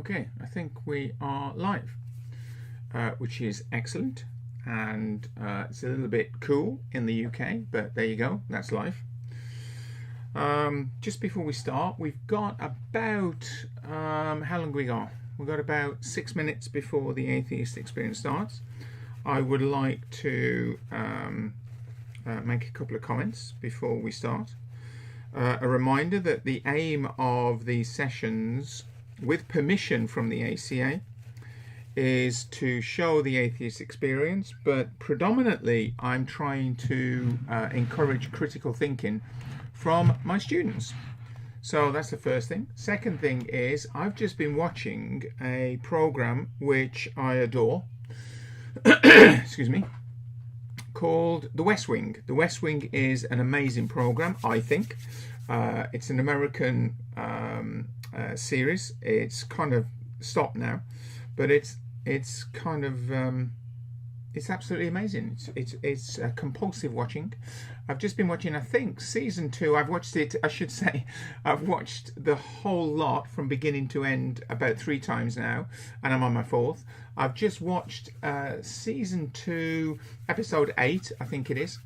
Okay, I think we are live, which is excellent, and it's a little bit cool in the UK, but there you go, that's life. Just before we start, we've got about, how long have we got? We've got about 6 minutes before the Atheist Experience starts. I would like to make a couple of comments before we start. A reminder that the aim of these sessions, with permission from the ACA, is to show the atheist experience, but predominantly I'm trying to encourage critical thinking from my students. So that's the first thing. Second thing is I've just been watching a program which I adore, excuse me, called The West Wing. The West Wing is an amazing program, I think. It's an American series. It's kind of stopped now, but it's kind of it's absolutely amazing. It's compulsive watching. I've just been watching, I think, season 2. I've watched it, I should say, I've watched the whole lot from beginning to end about 3 times now, and I'm on my 4th. I've just watched season 2, episode 8, I think it is.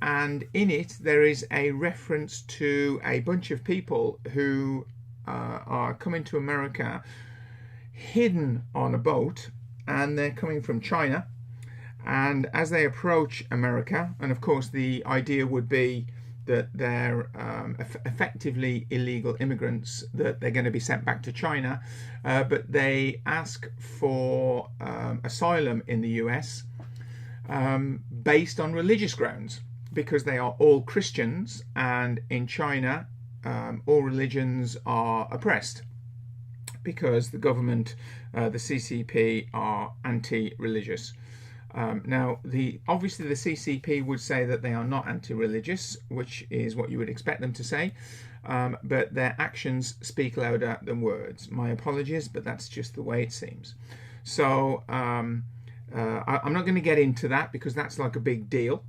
And in it, there is a reference to a bunch of people who are coming to America hidden on a boat, and they're coming from China. And as they approach America, and of course the idea would be that they're effectively illegal immigrants, that they're going to be sent back to China, but they ask for asylum in the US based on religious grounds, because they are all Christians, and in China all religions are oppressed because the government, the CCP, are anti-religious. Now, obviously the CCP would say that they are not anti-religious, which is what you would expect them to say, but their actions speak louder than words. My apologies, but that's just the way it seems. So I'm not going to get into that because that's like a big deal.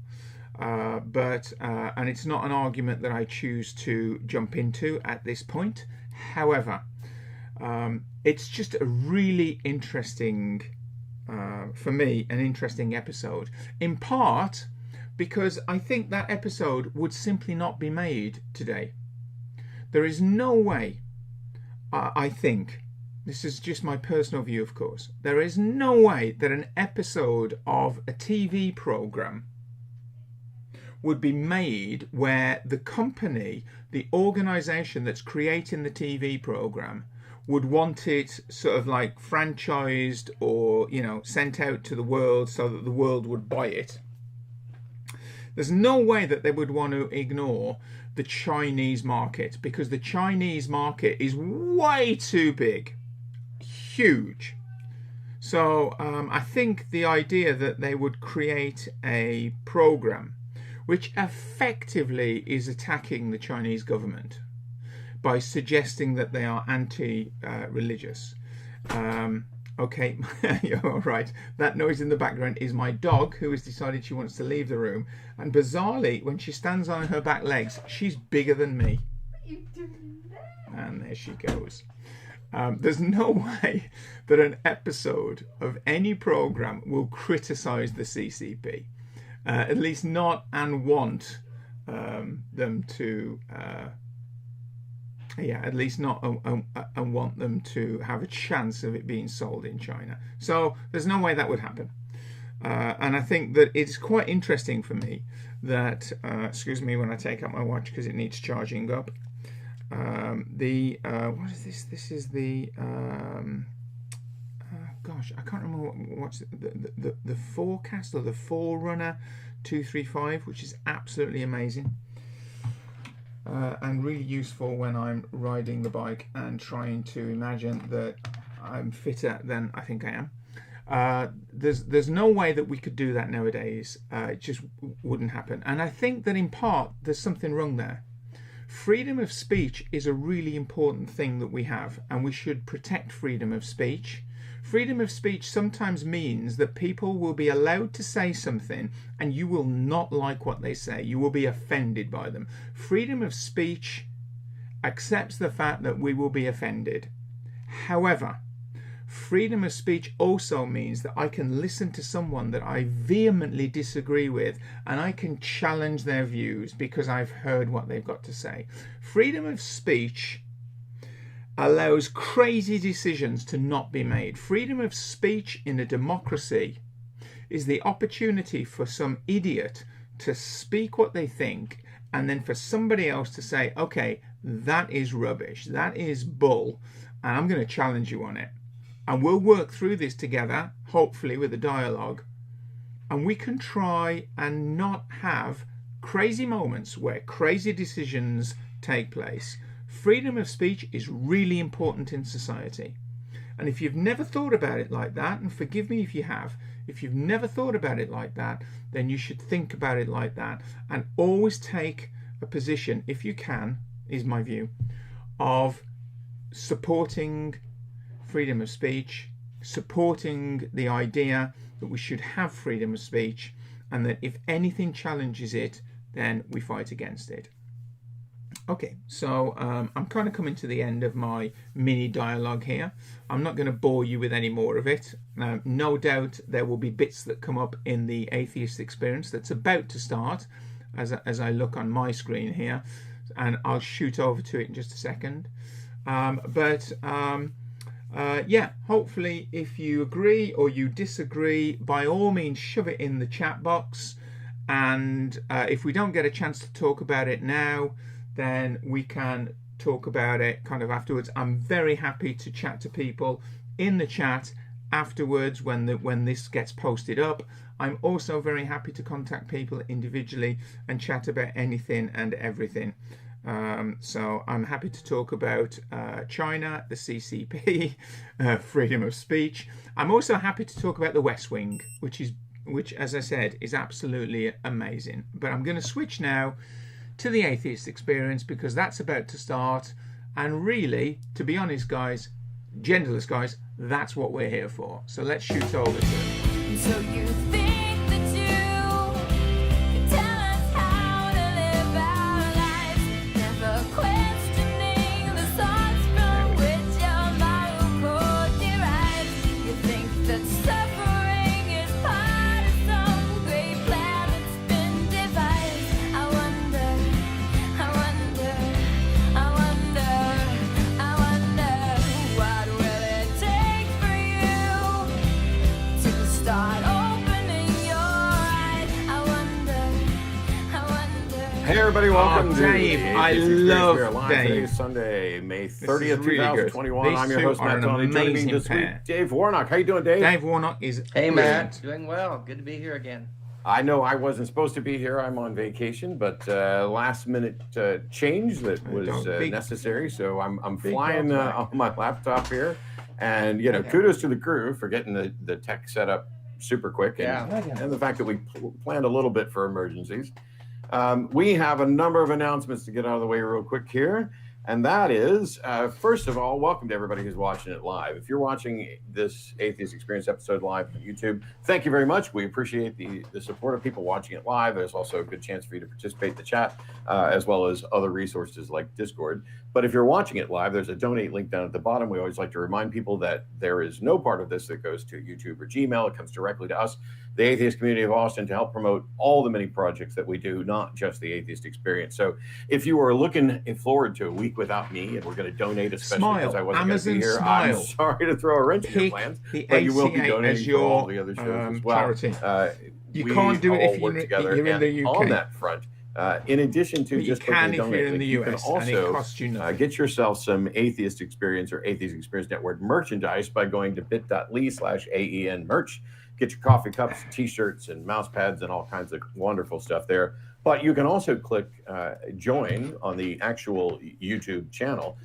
And it's not an argument that I choose to jump into at this point. However, it's just a really interesting, for me, an interesting episode, in part because I think that episode would simply not be made today. There is no way, I think, this is just my personal view, of course, there is no way that an episode of a TV program would be made where the company, the organization that's creating the TV program, would want it sort of like franchised or, you know, sent out to the world so that the world would buy it. There's no way that they would want to ignore the Chinese market, because the Chinese market is way too big, huge. So I think the idea that they would create a program which effectively is attacking the Chinese government by suggesting that they are anti-religious. Okay, you're all right. That noise in the background is my dog, who has decided she wants to leave the room. And bizarrely, when she stands on her back legs, she's bigger than me. And there she goes. There's no way that an episode of any program will criticize the CCP. At least not and want them to, at least not and want them to have a chance of it being sold in China. So there's no way that would happen. And I think that it's quite interesting for me that, excuse me when I take out my watch because it needs charging up. What is this? This is the, gosh, I can't remember what's the forecast or the Forerunner 235, which is absolutely amazing and really useful when I'm riding the bike and trying to imagine that I'm fitter than I think I am. There's no way that we could do that nowadays. It just wouldn't happen. And I think that in part there's something wrong there. Freedom of speech is a really important thing that we have, and we should protect freedom of speech. Freedom of speech sometimes means that people will be allowed to say something and you will not like what they say. You will be offended by them. Freedom of speech accepts the fact that we will be offended. However, Freedom of speech also means that I can listen to someone that I vehemently disagree with and I can challenge their views because I've heard what they've got to say. Freedom of speech allows crazy decisions to not be made. Freedom of speech in a democracy is the opportunity for some idiot to speak what they think and then for somebody else to say, okay, that is rubbish, that is bull, and I'm going to challenge you on it. And we'll work through this together, hopefully with a dialogue, and we can try and not have crazy moments where crazy decisions take place. Freedom of speech is really important in society. And if you've never thought about it like that, and forgive me if you have, if you've never thought about it like that, then you should think about it like that and always take a position, if you can, is my view, of supporting freedom of speech, supporting the idea that we should have freedom of speech, and that if anything challenges it, then we fight against it. Okay, so I'm kind of coming to the end of my mini dialogue here. I'm not going to bore you with any more of it. No doubt there will be bits that come up in the Atheist Experience that's about to start as I look on my screen here, and I'll shoot over to it in just a second. Yeah, hopefully if you agree or you disagree, by all means shove it in the chat box, and if we don't get a chance to talk about it now, then we can talk about it kind of afterwards. I'm very happy to chat to people in the chat afterwards when this gets posted up. I'm also very happy to contact people individually and chat about anything and everything. So I'm happy to talk about China, the CCP, freedom of speech. I'm also happy to talk about the West Wing, which, as I said, is absolutely amazing. But I'm going to switch now to the Atheist Experience because that's about to start. And really, to be honest, guys, genderless guys, that's what we're here for. So let's shoot over to it. So you think that you can tell us how to live our lives, never questioning the thoughts from which your moral code derives. You think that suffering is part of some great plan that's been devised. I wonder, what will it take for you to start opening your eyes? I wonder. Hey everybody, welcome to Dave, the I Atheist Experience. love We are live Dave. today, Sunday, May 30th, really 2021. good. I'm your These host, two Matt are an Tony. Joining me amazing this week, pair. Dave Warnock. How you doing, Dave? Dave Warnock is Hey, brilliant. Matt. Doing well. Good to be here again. I know I wasn't supposed to be here. I'm on vacation, but last minute change that was necessary. So I'm flying on my laptop here. And, you know, kudos to the crew for getting the tech set up super quick. And the fact that we planned a little bit for emergencies. We have a number of announcements to get out of the way real quick here. And that is, first of all, welcome to everybody who's watching it live. If you're watching this Atheist Experience episode live on YouTube, thank you very much. We appreciate the support of people watching it live. There's also a good chance for you to participate in the chat, as well as other resources like Discord. But if you're watching it live, there's a donate link down at the bottom. We always like to remind people that there is no part of this that goes to YouTube or Gmail. It comes directly to us, the Atheist Community of Austin, to help promote all the many projects that we do, not just the Atheist Experience. So if you are looking forward to a week without me, and we're going to donate, especially because I wasn't going to be here, I'm sorry to throw a wrench in your plans, but you will be donating for all the other shows as well. You can't do it if you're in the UK. On that front, in addition to just clicking donate, in the US, you can also get yourself some Atheist Experience or Atheist Experience Network merchandise by going to bit.ly/AEN merch. Get your coffee cups, t-shirts, and mouse pads, and all kinds of wonderful stuff there. But you can also click join on the actual YouTube channel.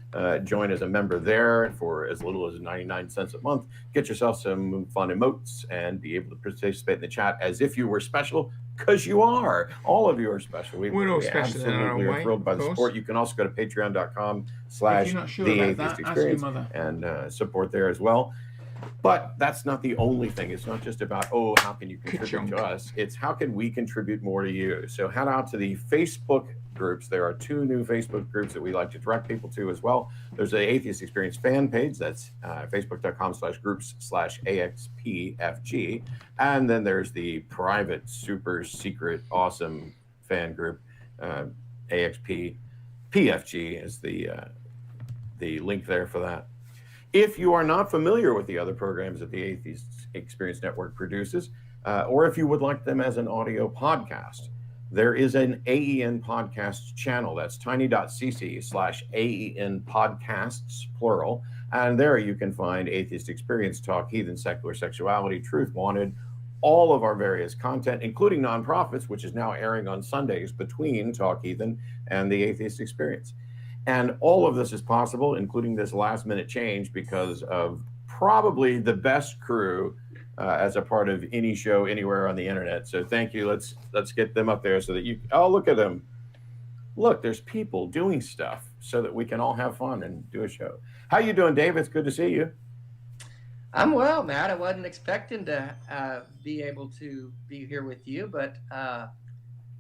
Join as a member there for as little as 99 cents a month. Get yourself some fun emotes and be able to participate in the chat as if you were special, because you are. All of you are special. We're all special in our own way. Absolutely are thrilled by the support. You can also go to patreon.com/theatheistexperience and support there as well. But that's not the only thing. It's not just about, oh, how can you contribute to us? It's how can we contribute more to you? So head out to the Facebook groups. There are 2 new Facebook groups that we like to direct people to as well. There's the Atheist Experience fan page. That's facebook.com/groups/AXPFG. And then there's the private, super secret, awesome fan group, AXPFG is the link there for that. If you are not familiar with the other programs that the Atheist Experience Network produces, or if you would like them as an audio podcast, there is an AEN podcast channel. That's tiny.cc/AEN podcasts, plural. And there you can find Atheist Experience, Talk Heathen, Secular Sexuality, Truth Wanted, all of our various content, including Nonprofits, which is now airing on Sundays between Talk Heathen and the Atheist Experience. And all of this is possible, including this last-minute change, because of probably the best crew as a part of any show anywhere on the internet. So thank you. Let's get them up there so that you. Oh, look at them! Look, there's people doing stuff so that we can all have fun and do a show. How you doing, Dave? It's good to see you. I'm well, Matt. I wasn't expecting to be able to be here with you, but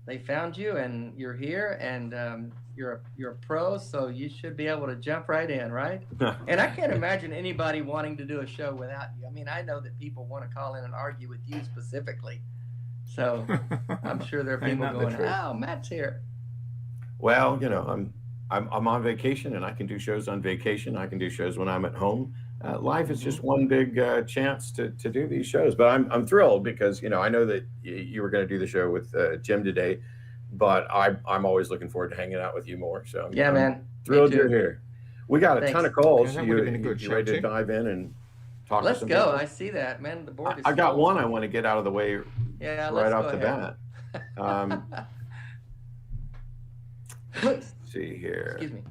they found you, and you're here, and you're a pro, so you should be able to jump right in, right? And I can't imagine anybody wanting to do a show without you. I mean, I know that people want to call in and argue with you specifically, so I'm sure there are people going, "Oh, Matt's here." Well, you know, I'm on vacation, and I can do shows on vacation. I can do shows when I'm at home. Life is just one big chance to do these shows. But I'm thrilled because, you know, I know that you were going to do the show with Jim today, but I'm always looking forward to hanging out with you more. So yeah, man, thrilled you're here. We got a ton of calls. Yeah, you ready to dive in and talk? Let's to some go. people? I see that, man. The board is. I got one I want to get out of the way right off the bat. Let's see here. Excuse me.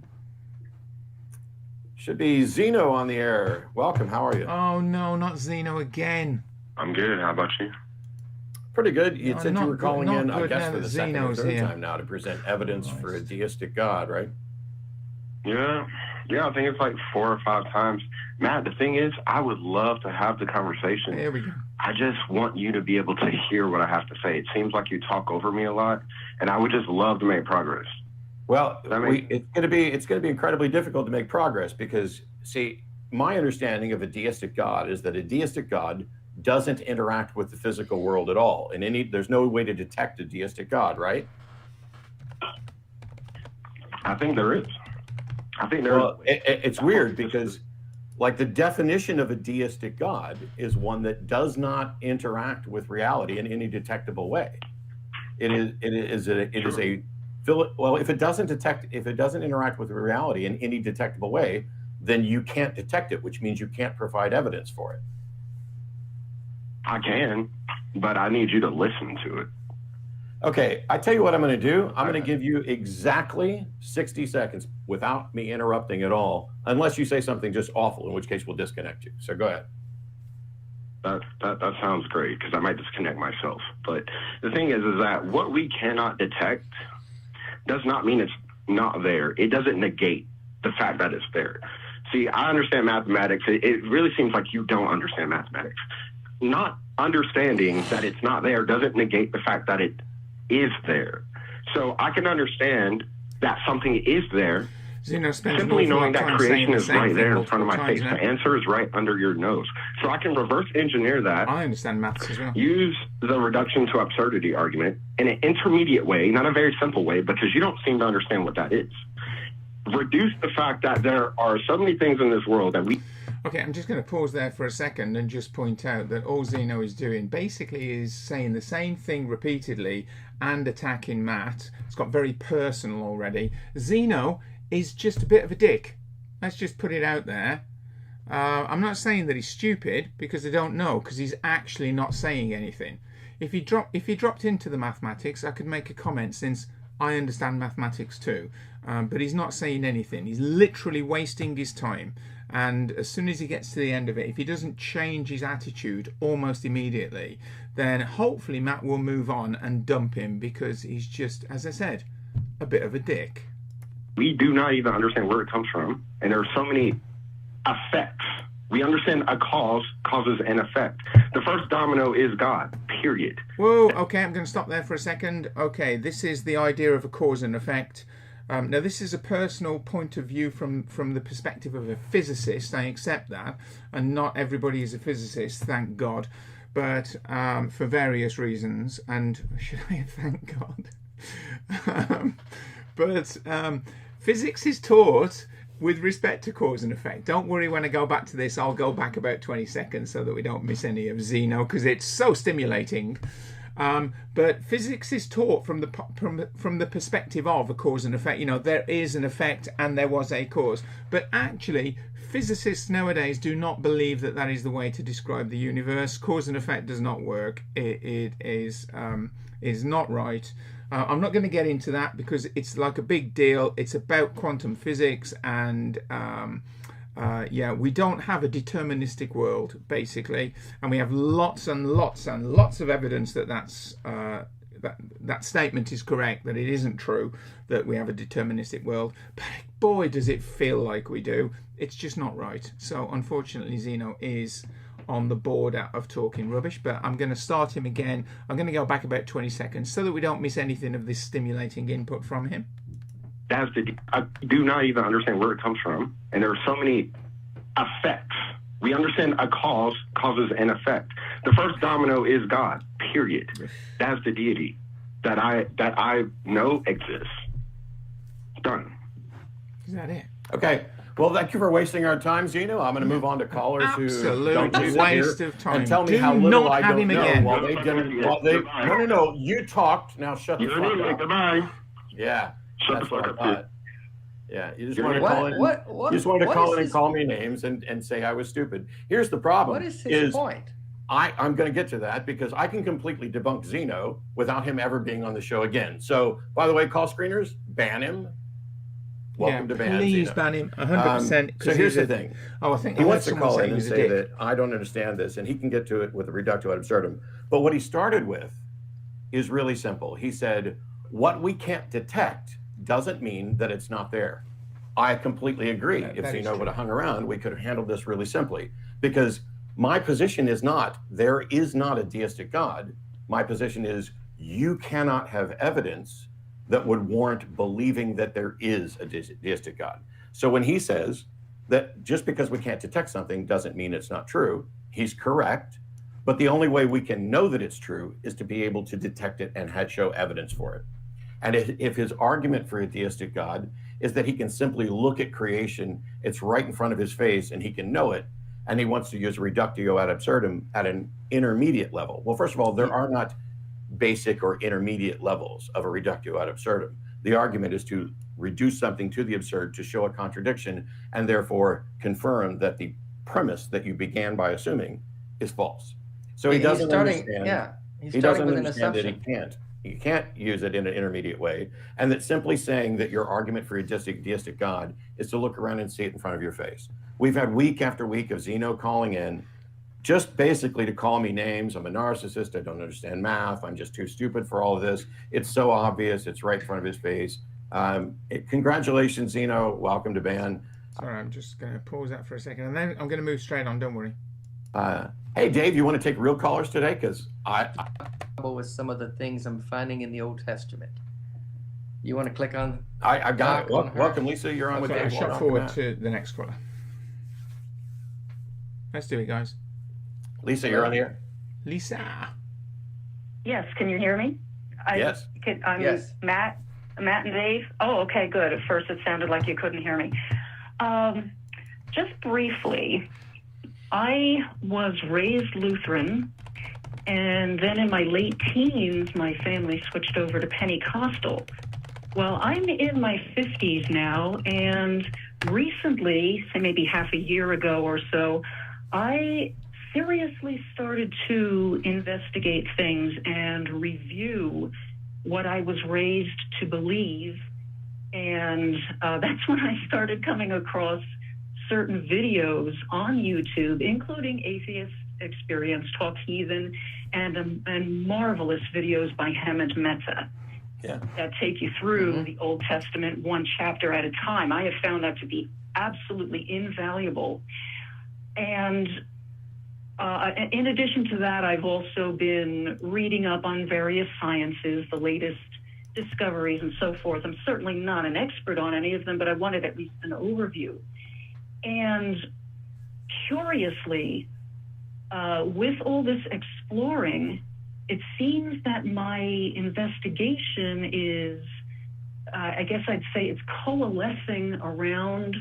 Should be Zeno on the air. Welcome. How are you? Oh no, not Zeno again. I'm good. How about you? Pretty good. You said you were calling in, I guess, for the second or third here. time now to present evidence for a deistic God, right? Yeah, I think it's like 4 or 5 times. Matt, the thing is, I would love to have the conversation. There we go. I just want you to be able to hear what I have to say. It seems like you talk over me a lot, and I would just love to make progress. Well, it's going to be incredibly difficult to make progress because, see, my understanding of a deistic God is that a deistic God doesn't interact with the physical world at all. And there's no way to detect a deistic God, right? I think there is. Well, it's weird because, like, the definition of a deistic God is one that does not interact with reality in any detectable way. Well, if it doesn't interact with reality in any detectable way, then you can't detect it, which means you can't provide evidence for it. I can, but I need you to listen to it. Okay, I tell you what I'm going to do. I'm going to give you exactly 60 seconds without me interrupting at all, unless you say something just awful, in which case we'll disconnect you. So go ahead. That sounds great because I might disconnect myself. But the thing is that what we cannot detect does not mean it's not there. It doesn't negate the fact that it's there. See, I understand mathematics. It really seems like you don't understand mathematics. Not understanding that it's not there doesn't negate the fact that it is there. So I can understand that something is there. Simply knowing that creation is right there in front of my face. The answer is right under your nose. So I can reverse engineer that. I understand maths as well. Use the reduction to absurdity argument in an intermediate way, not a very simple way, because you don't seem to understand what that is. Reduce the fact that there are so many things in this world that we... Okay, I'm just going to pause there for a second and just point out that all Zeno is doing basically is saying the same thing repeatedly and attacking Matt. It's got very personal already. Zeno is just a bit of a dick. Let's just put it out there. I'm not saying that he's stupid because I don't know, because he's actually not saying anything. If he dropped into the mathematics, I could make a comment since I understand mathematics too. But he's not saying anything. He's literally wasting his time. And as soon as he gets to the end of it, if he doesn't change his attitude almost immediately, then hopefully Matt will move on and dump him because he's just, as I said, a bit of a dick. We do not even understand where it comes from. And there are so many effects We understand a cause causes an effect. The first domino is God, period. Whoa, okay, I'm going to stop there for a second. Okay, this is the idea of a cause and effect. Now, this is a personal point of view from the perspective of a physicist. I accept that, and not everybody is a physicist, thank God, but for various reasons. And should I thank God? But physics is taught with respect to cause and effect. Don't worry, when I go back to this, I'll go back about 20 seconds so that we don't miss any of Zeno, because it's so stimulating. But physics is taught from the perspective of a cause and effect. You know, there is an effect and there was a cause. But actually, physicists nowadays do not believe that that is the way to describe the universe. Cause and effect does not work. It is not right. I'm not going to get into that because it's like a big deal. It's about quantum physics, and yeah, we don't have a deterministic world, basically, and we have lots and lots and lots of evidence that that statement is correct, that it isn't true, that we have a deterministic world. But boy, does it feel like we do. It's just not right. So unfortunately, Zeno is on the border of talking rubbish, but I'm going to start him again. I'm going to go back about 20 seconds so that we don't miss anything of this stimulating input from him. I do not even understand where it comes from, and there are so many effects. We understand a cause causes an effect. The first domino is God, period. That's the deity that I know exists. Done. Is that it? Okay. Well, thank you for wasting our time, Zeno. I'm going to move on to callers who don't Absolute waste of time. and tell me Do how little not I have don't him know. again. No. You talked. Now shut the fuck up. Goodbye. Yeah. Shut the that's what fuck I up, thought. Yeah. You just wanted to call in. You just wanted to call in and call me names and say I was stupid. Here's the problem. What is his point? I'm going to get to that because I can completely debunk Zeno without him ever being on the show again. So, by the way, call screeners, ban him. Welcome to ban please Zeno. ban him 100%. So here's the thing. Oh, I think He I wants heard to someone call say in and he's a say dick. that I don't understand this, and he can get to it with a reductio ad absurdum. But what he started with is really simple. He said, what we can't detect doesn't mean that it's not there. I completely agree. If Zeno would have hung around, we could have handled this really simply. Because my position is not, there is not a deistic God. My position is, you cannot have evidence that would warrant believing that there is a deistic God. So when he says that just because we can't detect something doesn't mean it's not true, he's correct. But the only way we can know that it's true is to be able to detect it and show evidence for it. And if his argument for a deistic God is that he can simply look at creation, it's right in front of his face and he can know it, and he wants to use a reductio ad absurdum at an intermediate level. Well, first of all, there are not basic or intermediate levels of a reductio ad absurdum. The argument is to reduce something to the absurd to show a contradiction and therefore confirm that the premise that you began by assuming is false. So he doesn't understand. Yeah, he's he starting doesn't with an understand that assumption. he can't use it in an intermediate way, and that simply saying that your argument for a deistic God is to look around and see it in front of your face. We've had week after week of Zeno calling in, just basically to call me names. I'm a narcissist. I don't understand math. I'm just too stupid for all of this. It's so obvious. It's right in front of his face. Congratulations, Zeno. Welcome to ban. Sorry, I'm just going to pause that for a second, and then I'm going to move straight on. Don't worry. Hey, Dave, you want to take real callers today? Because I with some of the things I'm finding in the Old Testament. You want to click on? I got it. Welcome, Lisa. You're on with Okay, Dave. shot forward to the next caller. Let's do it, guys. Lisa, you're on the air. Lisa. Yes, can you hear me? Yes. Yes. Matt and Dave. Oh, okay, good. At first it sounded like you couldn't hear me. Just briefly, I was raised Lutheran, and then in my late teens, my family switched over to Pentecostal. Well, I'm in my 50s now, and recently, say maybe half a year ago or so, I seriously started to investigate things and review what I was raised to believe. And that's when I started coming across certain videos on YouTube, including Atheist Experience, Talk Heathen, and marvelous videos by Hemant Mehta that take you through the Old Testament one chapter at a time. I have found that to be absolutely invaluable. And in addition to that, I've also been reading up on various sciences, the latest discoveries and so forth. I'm certainly not an expert on any of them, but I wanted at least an overview. And curiously, with all this exploring, it seems that my investigation is, I guess I'd say it's coalescing around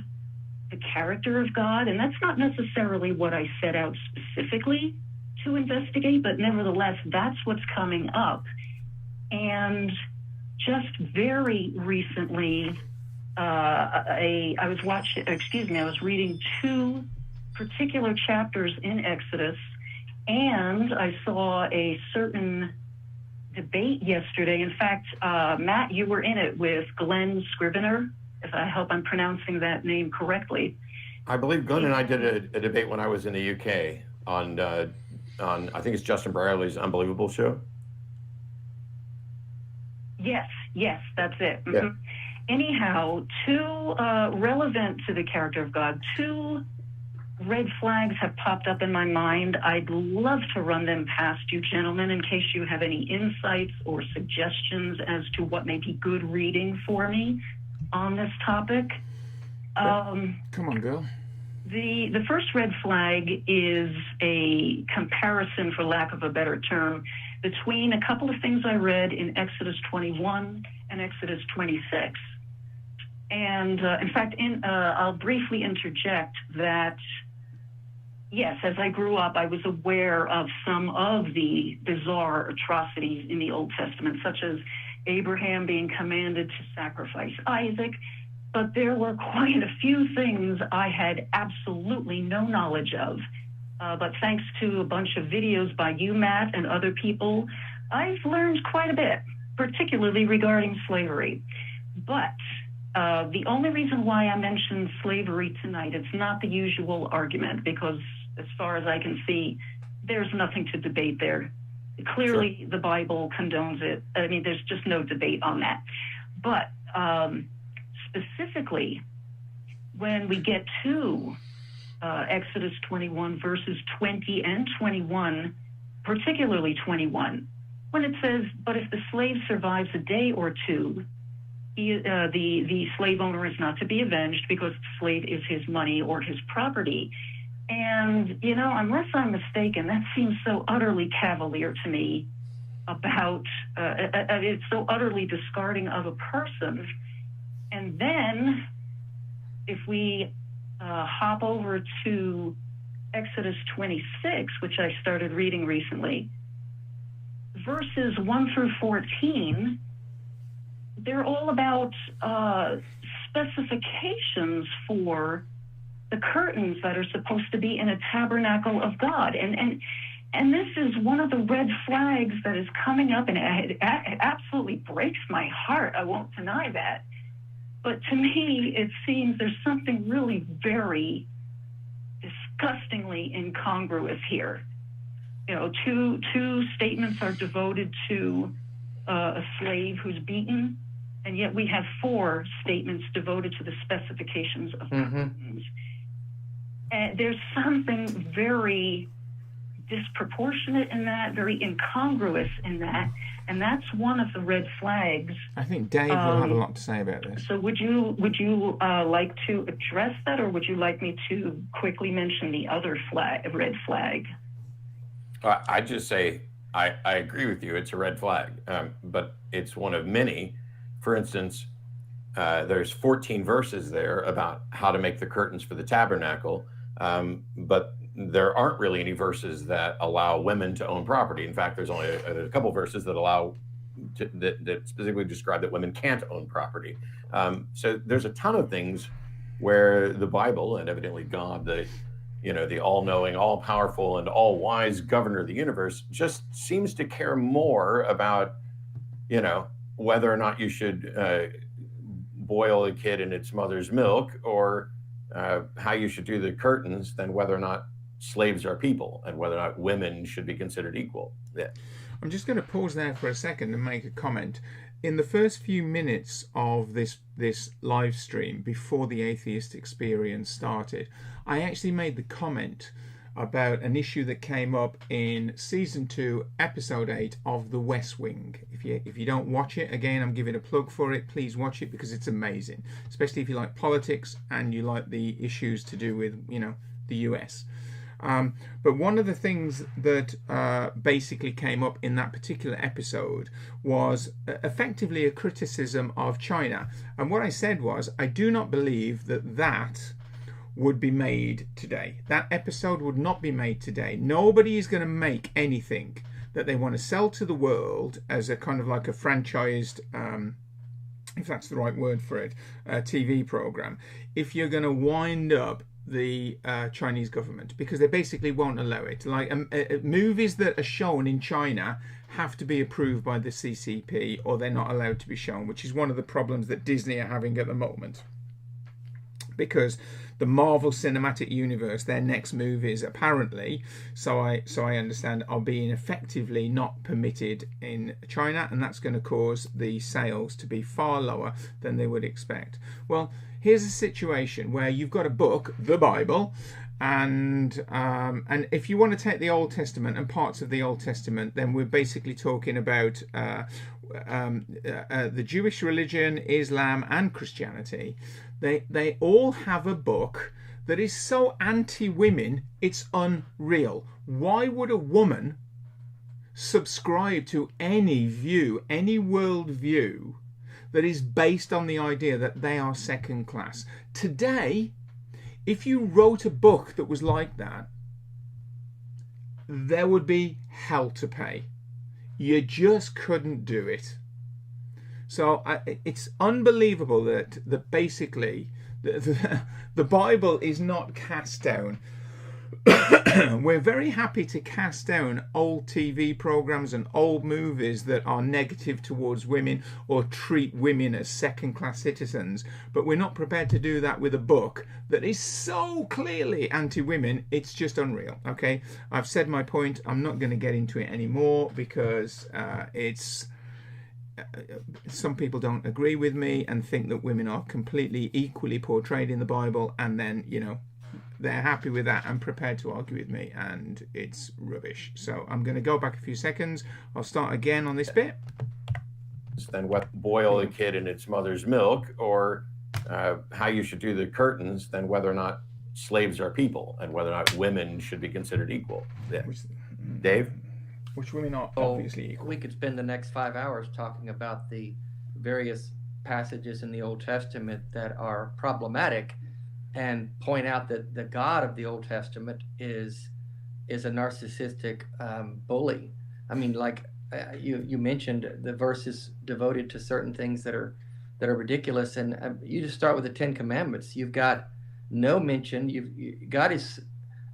the character of God. And that's not necessarily what I set out specifically to investigate, but nevertheless, that's what's coming up. And just very recently, I was reading 2 particular chapters in Exodus, and I saw a certain debate yesterday. In fact, Matt, you were in it with Glenn Scrivener, if I hope I'm pronouncing that name correctly. I believe Glenn and I did a debate when I was in the UK on I think it's Justin Brierley's Unbelievable show. Yes, that's it. Mm-hmm. Yeah. Anyhow, 2 relevant to the character of God, 2 red flags have popped up in my mind. I'd love to run them past you, gentlemen, in case you have any insights or suggestions as to what may be good reading for me on this topic. Come on, girl. The first red flag is a comparison, for lack of a better term, between a couple of things I read in Exodus 21 and Exodus 26. And in fact, I'll briefly interject that, yes, as I grew up, I was aware of some of the bizarre atrocities in the Old Testament, such as Abraham being commanded to sacrifice Isaac. But there were quite a few things I had absolutely no knowledge of. But thanks to a bunch of videos by you, Matt, and other people, I've learned quite a bit, particularly regarding slavery. But the only reason why I mentioned slavery tonight, it's not the usual argument, because as far as I can see, there's nothing to debate there. Clearly, sure, the Bible condones it. I mean, there's just no debate on that. But specifically, when we get to Exodus 21, verses 20 and 21, particularly 21, when it says, "But if the slave survives a day or two, the slave owner is not to be avenged because the slave is his money or his property." And, you know, unless I'm mistaken, that seems so utterly cavalier to me about, it's so utterly discarding of a person. And then if we hop over to Exodus 26, which I started reading recently, verses 1 through 14, they're all about specifications for the curtains that are supposed to be in a tabernacle of God. And this is one of the red flags that is coming up, and it absolutely breaks my heart. I won't deny that. But to me, it seems there's something really very disgustingly incongruous here. You know, two statements are devoted to a slave who's beaten, and yet we have 4 statements devoted to the specifications of curtains. And there's something very disproportionate in that, very incongruous in that, and that's one of the red flags. I think Dave will have a lot to say about this. So would you like to address that, or would you like me to quickly mention the other red flag? I just say I agree with you. It's a red flag, but it's one of many. For instance, there's 14 verses there about how to make the curtains for the tabernacle, but there aren't really any verses that allow women to own property. In fact, there's only a couple verses that that specifically describe that women can't own property. So there's a ton of things where the Bible, and evidently God, the all-knowing, all-powerful, and all-wise governor of the universe, just seems to care more about, whether or not you should boil a kid in its mother's milk, or how you should do the curtains, than whether or not slaves are people and whether or not women should be considered equal. Yeah. I'm just going to pause there for a second and make a comment. in the first few minutes of this live stream before the Atheist Experience started, I actually made the comment about an issue that came up in season 2, episode 8 of The West Wing. If you don't watch it, again, I'm giving a plug for it. Please watch it because it's amazing, especially if you like politics and you like the issues to do with, you know, the US. But one of the things that basically came up in that particular episode was effectively a criticism of China. And what I said was, I do not believe that would be made today. That episode would not be made today. Nobody is going to make anything that they want to sell to the world as a kind of like a franchised, if that's the right word for it, TV program, if you're going to wind up the Chinese government, because they basically won't allow it. Like movies that are shown in China have to be approved by the CCP or they're not allowed to be shown, which is one of the problems that Disney are having at the moment. Because the Marvel Cinematic Universe, their next movies apparently, so I understand, are being effectively not permitted in China, and that's going to cause the sales to be far lower than they would expect. Well, here's a situation where you've got a book, the Bible, and if you want to take the Old Testament and parts of the Old Testament, then we're basically talking about the Jewish religion, Islam, and Christianity. They all have a book that is so anti-women, it's unreal. Why would a woman subscribe to any view, any worldview that is based on the idea that they are second class? Today, if you wrote a book that was like that, there would be hell to pay. You just couldn't do it. So it's unbelievable that basically the Bible is not cast down. We're very happy to cast down old TV programs and old movies that are negative towards women or treat women as second-class citizens, but we're not prepared to do that with a book that is so clearly anti-women. It's just unreal. Okay, I've said my point. I'm not going to get into it anymore because it's some people don't agree with me and think that women are completely equally portrayed in the Bible, and then, you know, they're happy with that and prepared to argue with me, and it's rubbish. So I'm going to go back a few seconds. I'll start again on this bit. Then boil the kid in its mother's milk, or how you should do the curtains, then whether or not slaves are people and whether or not women should be considered equal. Yeah. Dave? Which women are obviously equal. We could spend the next 5 hours talking about the various passages in the Old Testament that are problematic, and point out that the God of the Old Testament is a narcissistic bully. I mean, like you mentioned, the verses devoted to certain things that are ridiculous, and you just start with the 10 Commandments. You've got no mention. God is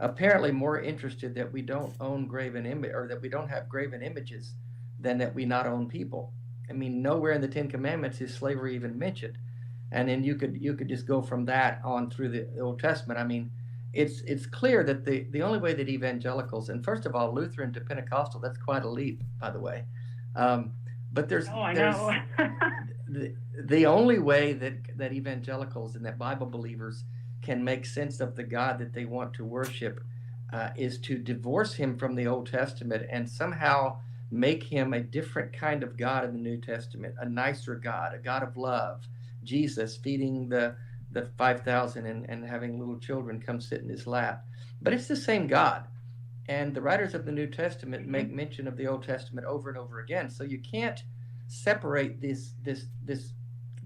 apparently more interested that we don't own graven image, or that we don't have graven images, than that we not own people. I mean, nowhere in the 10 Commandments is slavery even mentioned. And then you could just go from that on through the Old Testament. I mean, it's clear that the only way that evangelicals, and first of all, Lutheran to Pentecostal, that's quite a leap, by the way. But there's the only way that evangelicals and that Bible believers can make sense of the God that they want to worship is to divorce him from the Old Testament and somehow make him a different kind of God in the New Testament, a nicer God, a God of love. Jesus feeding the 5,000 and having little children come sit in his lap. But it's the same God. And the writers of the New Testament make mention of the Old Testament over and over again. So you can't separate this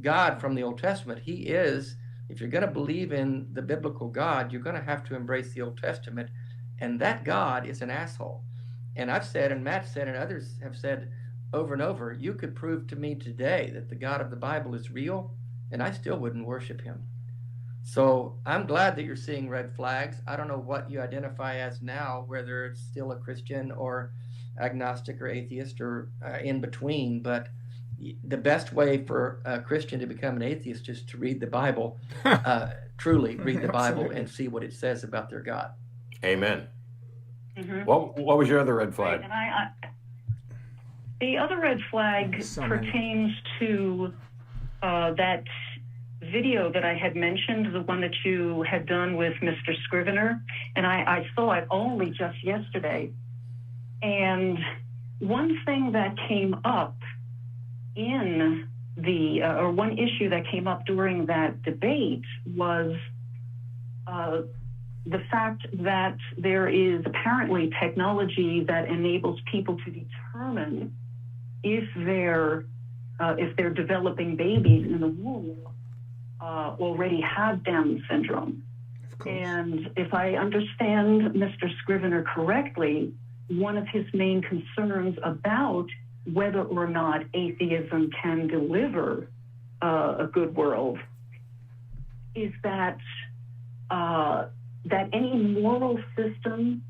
God from the Old Testament. He is, if you're going to believe in the biblical God, you're going to have to embrace the Old Testament. And that God is an asshole. And I've said, and Matt said, and others have said over and over, you could prove to me today that the God of the Bible is real, and I still wouldn't worship him. So I'm glad that you're seeing red flags. I don't know what you identify as now, whether it's still a Christian or agnostic or atheist or in between, but the best way for a Christian to become an atheist is to read the Bible, truly read the Bible and see what it says about their God. Amen. Mm-hmm. What was your other red flag? Right, and The other red flag So many. pertains to that video that I had mentioned, the one that you had done with Mr. Scrivener, and I saw it only just yesterday. And one thing that came up in the, or one issue that came up during that debate was the fact that there is apparently technology that enables people to determine if they're developing babies in the womb already have Down syndrome. Of course. And if I understand Mr. Scrivener correctly, one of his main concerns about whether or not atheism can deliver a good world is that that any moral system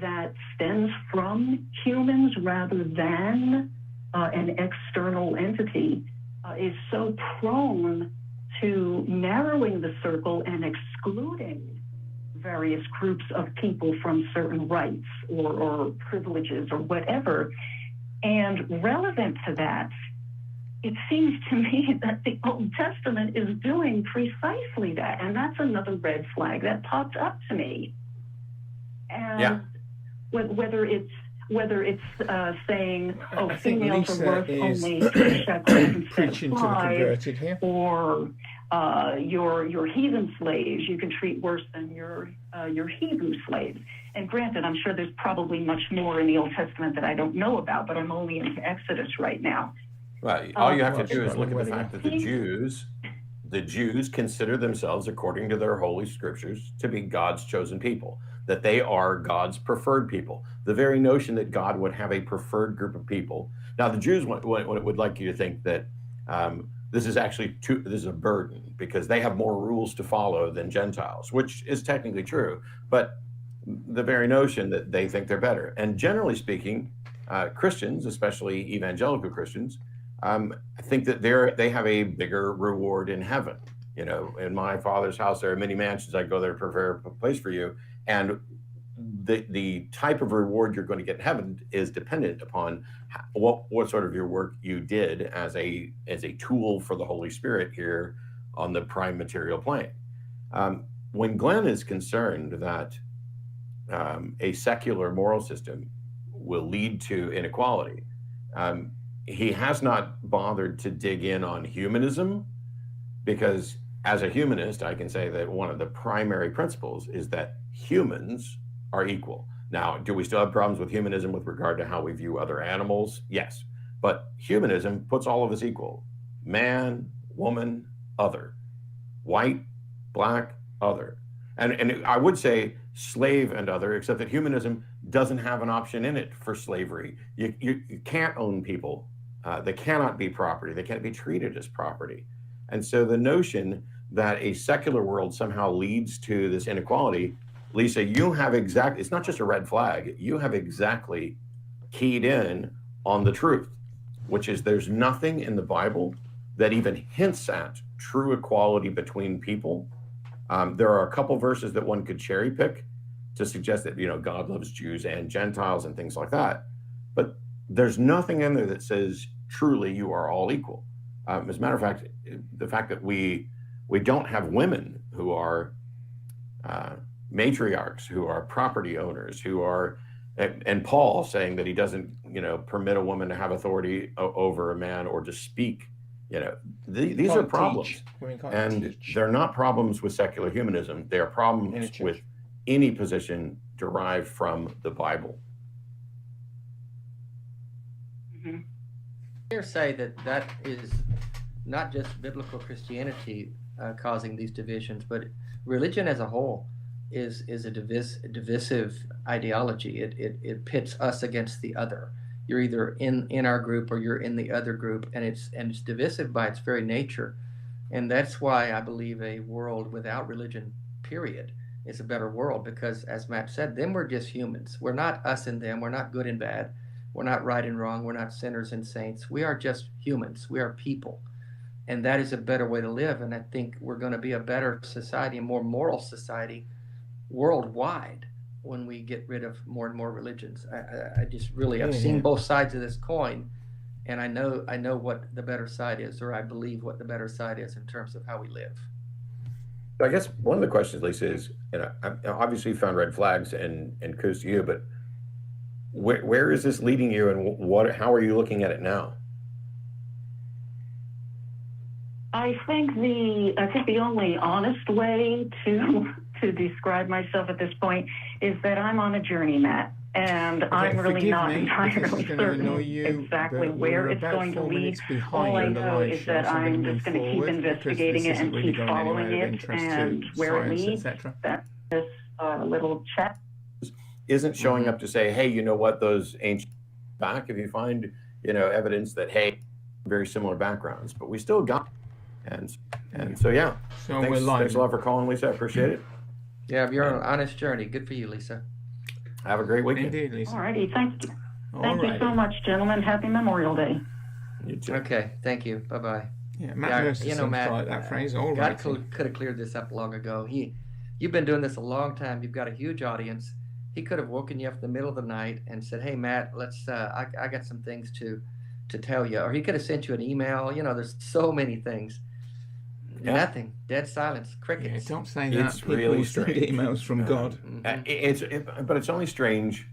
that stems from humans rather than an external entity is so prone to narrowing the circle and excluding various groups of people from certain rights or privileges or whatever. And relevant to that, it seems to me that the Old Testament is doing precisely that. And that's another red flag that popped up to me. And Yeah. whether it's saying, oh, I think females Lisa are worth is only 3 shekels instead of preaching to the 5, converted here. or your heathen slaves you can treat worse than your Hebrew slaves. And granted, I'm sure there's probably much more in the Old Testament that I don't know about, but I'm only into Exodus right now. Right. All you have to Well, do is look at the sure. fact that the Jews consider themselves, according to their holy scriptures, to be God's chosen people, that they are God's preferred people. The very notion that God would have a preferred group of people. Now, the Jews would like you to think that this is actually this is a burden because they have more rules to follow than Gentiles, which is technically true. But the very notion that they think they're better. And generally speaking, Christians, especially evangelical Christians, think that they have a bigger reward in heaven. You know, in my Father's house there are many mansions. I go there to prepare a place for you. And the type of reward you're going to get in heaven is dependent upon what sort of your work you did as a tool for the Holy Spirit here on the prime material plane. When Glenn is concerned that a secular moral system will lead to inequality, he has not bothered to dig in on humanism, because as a humanist, I can say that one of the primary principles is that humans are equal. Now, do we still have problems with humanism with regard to how we view other animals? Yes. But humanism puts all of us equal. Man, woman, other. White, black, other. And I would say slave and other, except that humanism doesn't have an option in it for slavery. You can't own people. They cannot be property. They can't be treated as property. And so the notion that a secular world somehow leads to this inequality, Lisa, you have it's not just a red flag, you have exactly keyed in on the truth, which is there's nothing in the Bible that even hints at true equality between people. There are a couple verses that one could cherry pick to suggest that, God loves Jews and Gentiles and things like that. But there's nothing in there that says truly you are all equal. As a matter of fact, the fact that we don't have women who are matriarchs, who are property owners, who are, and Paul saying that he doesn't, permit a woman to have authority over a man or to speak. These are problems, and they're not problems with secular humanism. They are problems with any position derived from the Bible. Mm-hmm. I dare say that is not just biblical Christianity causing these divisions, but religion as a whole is a divisive ideology. It pits us against the other. You're either in our group or you're in the other group, and it's divisive by its very nature. And that's why I believe a world without religion, period, is a better world, because as Matt said, then we're just humans. We're not us and them. We're not good and bad. We're not right and wrong. We're not sinners and saints. We are just humans. We are people. And that is a better way to live. And I think we're going to be a better society, a more moral society worldwide when we get rid of more and more religions. I just really, I've seen both sides of this coin, and I know what the better side is, or I believe what the better side is in terms of how we live. So I guess one of the questions, Lisa, is, I obviously found red flags, and kudos to you, but where is this leading you, and how are you looking at it now? I think the only honest way to describe myself at this point is that I'm on a journey, Matt, and I'm really not entirely certain exactly where it's going to lead. All I know is that I'm just going to keep investigating it and keep following it, and where it leads, that's this little chat. Isn't showing up to say, hey, you know what, those ancient back, if you find, evidence that, hey, very similar backgrounds, but we still got, and so, yeah. So thanks a lot for calling, Lisa. I appreciate it. Yeah, you're on an honest journey. Good for you, Lisa. Have a great weekend. Indeed, Lisa. All righty, thank you. Thank you so much, gentlemen. Happy Memorial Day. You too. Okay, thank you. Bye-bye. Yeah, Matt knows Matt, like that phrase. All God right. could have cleared this up long ago. You've been doing this a long time. You've got a huge audience. He could have woken you up in the middle of the night and said, hey, Matt, let's, I got some things to tell you. Or he could have sent you an email. There's so many things. Yeah. Nothing. Dead silence. Crickets. Yeah, don't say that. It's really strange. Emails from God. But it's only strange,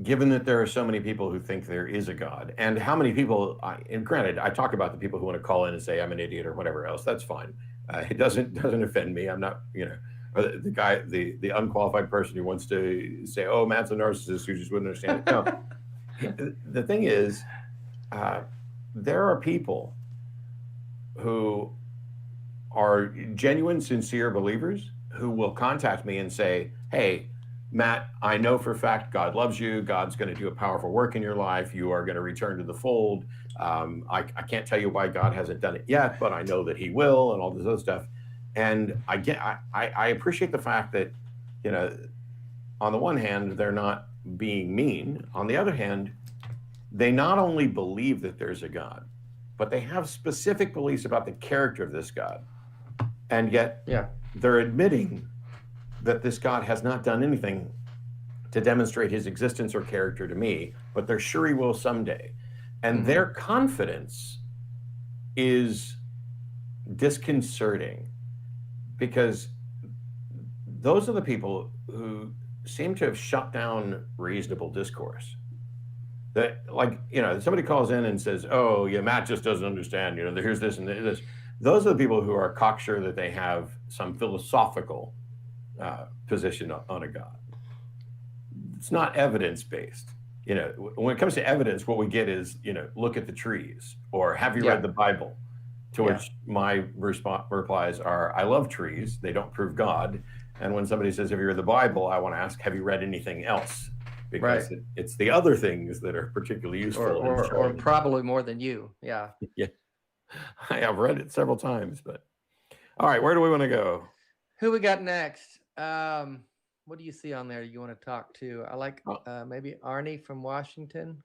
given that there are so many people who think there is a God, and how many people. And granted, I talk about the people who want to call in and say I'm an idiot or whatever else. That's fine. It doesn't offend me. I'm not, or the guy, the unqualified person who wants to say, "Oh, Matt's a narcissist who just wouldn't understand it." No. The thing is, there are people who are genuine, sincere believers who will contact me and say, hey, Matt, I know for a fact God loves you. God's going to do a powerful work in your life. You are going to return to the fold. I can't tell you why God hasn't done it yet, but I know that he will, and all this other stuff. And I appreciate the fact that, on the one hand, they're not being mean. On the other hand, they not only believe that there's a God, but they have specific beliefs about the character of this God. And yet they're admitting that this God has not done anything to demonstrate his existence or character to me, but they're sure he will someday. And their confidence is disconcerting, because those are the people who seem to have shut down reasonable discourse. That, somebody calls in and says, oh, yeah, Matt just doesn't understand, here's this and this. Those are the people who are cocksure that they have some philosophical position on a God. It's not evidence-based. When it comes to evidence, what we get is, look at the trees, or have you read the Bible? To which my replies are, I love trees. They don't prove God. And when somebody says, have you read the Bible? I want to ask, have you read anything else? Because it's the other things that are particularly useful. Or probably more than you. Yeah. Yeah. I have read it several times, but all right, where do we want to go? Who we got next? What do you see on there you want to talk to? I like maybe Arnie from Washington.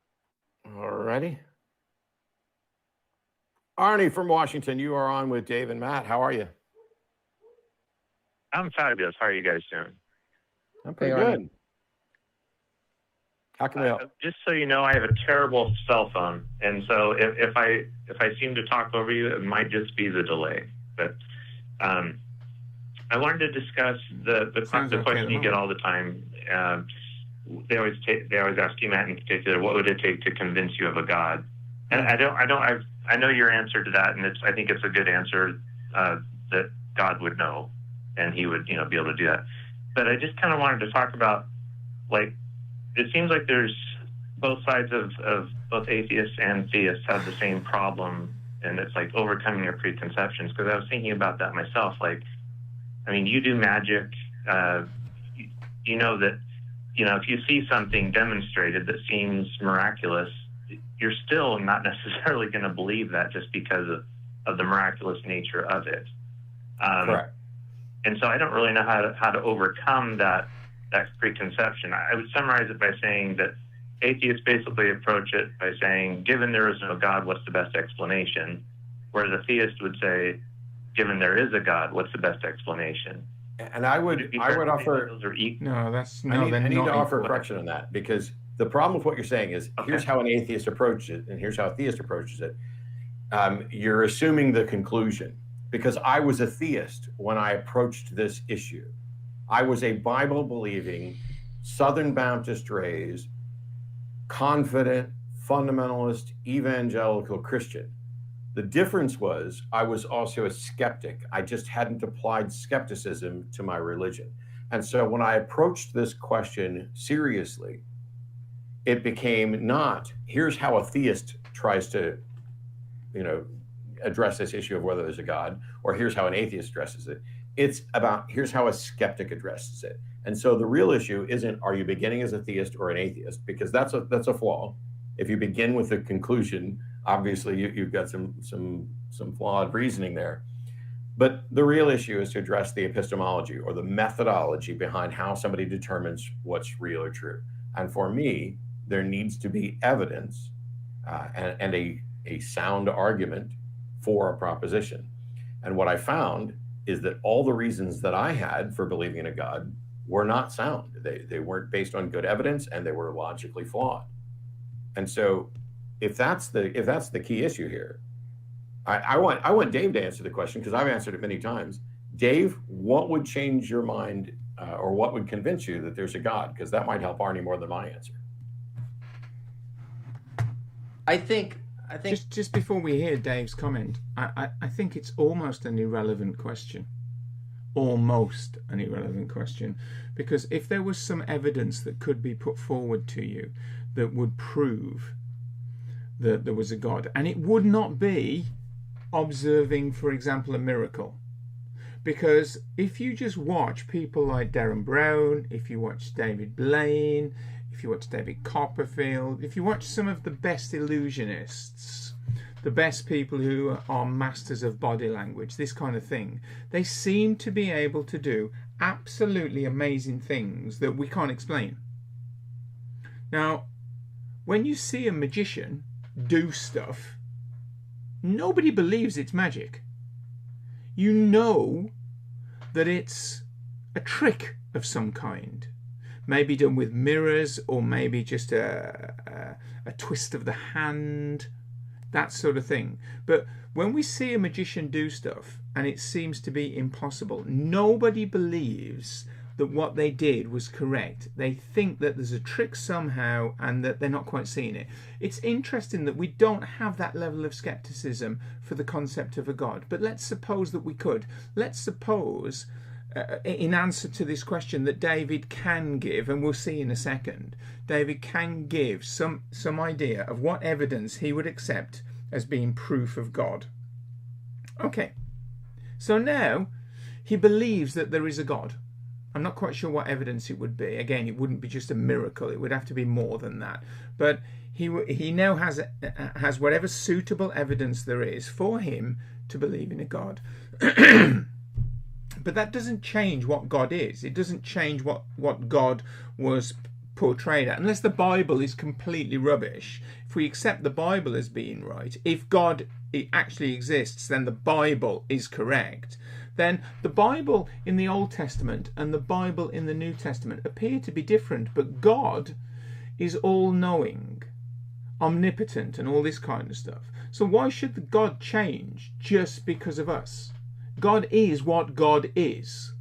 All righty. Arnie from Washington, you are on with Dave and Matt. How are you? I'm fabulous. How are you guys doing? I'm pretty good. How can we help? Just so you know, I have a terrible cell phone, and so if I seem to talk over you, it might just be the delay. But I wanted to discuss the question you get all the time. They always ask you, Matt, in particular, what would it take to convince you of a God? And I know your answer to that, and I think it's a good answer that God would know, and he would be able to do that. But I just kind of wanted to talk about, it seems like there's both sides of both atheists and theists have the same problem, and it's like overcoming their preconceptions. Because I was thinking about that myself. You do magic. You know that, if you see something demonstrated that seems miraculous, you're still not necessarily going to believe that just because of the miraculous nature of it. Correct. And so I don't really know how to overcome that preconception. I would summarize it by saying that atheists basically approach it by saying, given there is no God, what's the best explanation? Whereas a theist would say, given there is a God, what's the best explanation? And I would offer. Those are equal. No, that's no. I need not to offer a equal. correction on that, because the problem with what you're saying is here's how an atheist approaches it, and here's how a theist approaches it. You're assuming the conclusion, because I was a theist when I approached this issue. I was a Bible-believing, Southern Baptist raised, confident, fundamentalist, evangelical Christian. The difference was I was also a skeptic. I just hadn't applied skepticism to my religion. And so when I approached this question seriously, it became not, here's how a theist tries to, address this issue of whether there's a God, or here's how an atheist addresses it. It's about, here's how a skeptic addresses it. And so the real issue isn't, are you beginning as a theist or an atheist? Because that's a flaw. If you begin with the conclusion, obviously you've got some flawed reasoning there. But the real issue is to address the epistemology, or the methodology behind how somebody determines what's real or true. And for me, there needs to be evidence and a sound argument for a proposition. And what I found is that all the reasons that I had for believing in a God were not sound. They weren't based on good evidence, and they were logically flawed. And so if that's the key issue here, I want Dave to answer the question, because I've answered it many times. Dave, what would change your mind, or what would convince you that there's a God? Because that might help Arnie more than my answer. I think Just before we hear Dave's comment, I think it's almost an irrelevant question. Almost an irrelevant question. Because if there was some evidence that could be put forward to you that would prove that there was a God, and it would not be observing, for example, a miracle. Because if you just watch people like Darren Brown, if you watch David Blaine, if you watch David Copperfield, if you watch some of the best illusionists, the best people who are masters of body language, this kind of thing, they seem to be able to do absolutely amazing things that we can't explain. Now, when you see a magician do stuff, nobody believes it's magic. You know that it's a trick of some kind. Maybe done with mirrors, or maybe just a twist of the hand, that sort of thing. But when we see a magician do stuff and it seems to be impossible, nobody believes that what they did was correct. They think that there's a trick somehow and that they're not quite seeing it. It's interesting that we don't have that level of skepticism for the concept of a God. But let's suppose that we could. Let's suppose, in answer to this question, that David can give, and we'll see in a second, David can give some idea of what evidence he would accept as being proof of God. Okay, so now he believes that there is a God. I'm not quite sure what evidence it would be. Again, it wouldn't be just a miracle. It would have to be more than that. But he now has whatever suitable evidence there is for him to believe in a God. But that doesn't change what God is. It doesn't change what God was portrayed at. Unless the Bible is completely rubbish. If we accept the Bible as being right, if God actually exists, then the Bible is correct. Then the Bible in the Old Testament and the Bible in the New Testament appear to be different, but God is all-knowing, omnipotent, and all this kind of stuff. So why should the God change just because of us? God is what God is.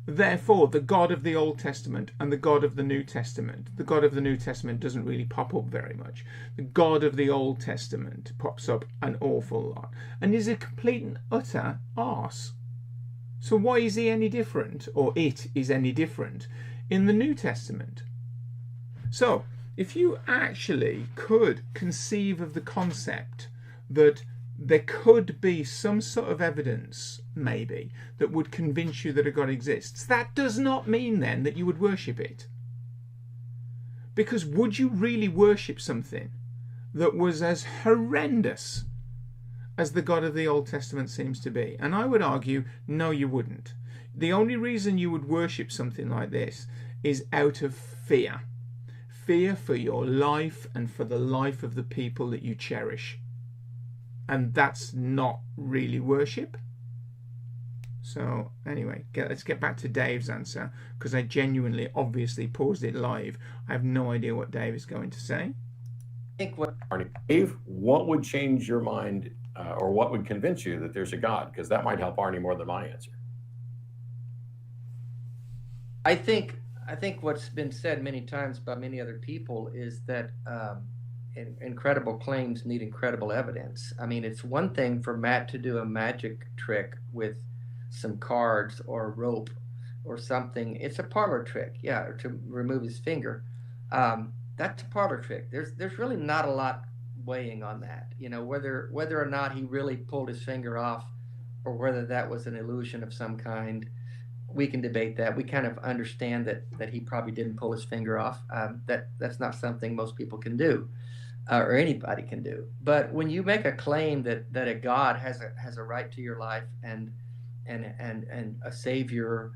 Therefore, the God of the Old Testament and the God of the New Testament, the God of the New Testament doesn't really pop up very much. The God of the Old Testament pops up an awful lot and is a complete and utter arse. So why is he any different, or it is any different, in the New Testament? So, if you actually could conceive of the concept that there could be some sort of evidence, maybe, that would convince you that a God exists, that does not mean then that you would worship it. Because would you really worship something that was as horrendous as the God of the Old Testament seems to be? And I would argue, no, you wouldn't. The only reason you would worship something like this is out of fear. Fear for your life and for the life of the people that you cherish. And that's not really worship. So anyway, let's get back to Dave's answer, because I genuinely, obviously paused it live. I have no idea what Dave is going to say. I think what Arnie, Dave, what would change your mind, or what would convince you that there's a God? Because that might help Arnie more than my answer. I think what's been said many times by many other people is that incredible claims need incredible evidence. I mean, it's one thing for Matt to do a magic trick with some cards or rope or something. It's a parlor trick, yeah, or to remove his finger. That's a parlor trick. There's really not a lot weighing on that. You know, whether or not he really pulled his finger off, or whether that was an illusion of some kind. We can debate that. We kind of understand that he probably didn't pull his finger off. That's not something most people can do, or anybody can do. But when you make a claim that a God has a right to your life and a Savior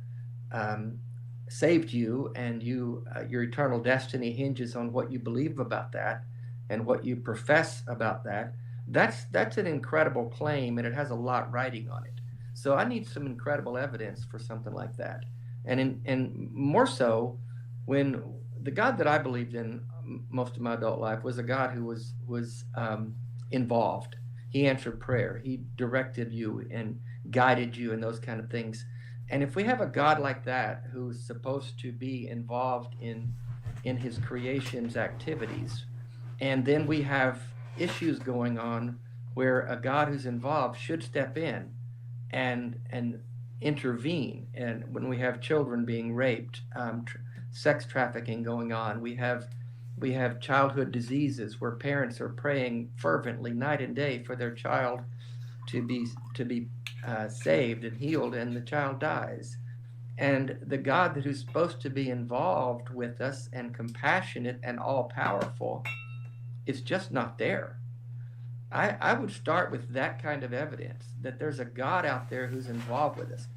saved you, and your eternal destiny hinges on what you believe about that and what you profess about that, that's an incredible claim, and it has a lot riding on it. So I need some incredible evidence for something like that. And more so, when the God that I believed in most of my adult life was a God who was involved. He answered prayer. He directed you and guided you and those kind of things. And if we have a God like that who's supposed to be involved in his creation's activities, and then we have issues going on where a God who's involved should step in and intervene. And when we have children being raped, sex trafficking going on, we have childhood diseases where parents are praying fervently night and day for their child to be saved and healed, and the child dies. And the God who's supposed to be involved with us and compassionate and all-powerful is just not there. I would start with that kind of evidence, that there's a God out there who's involved with us.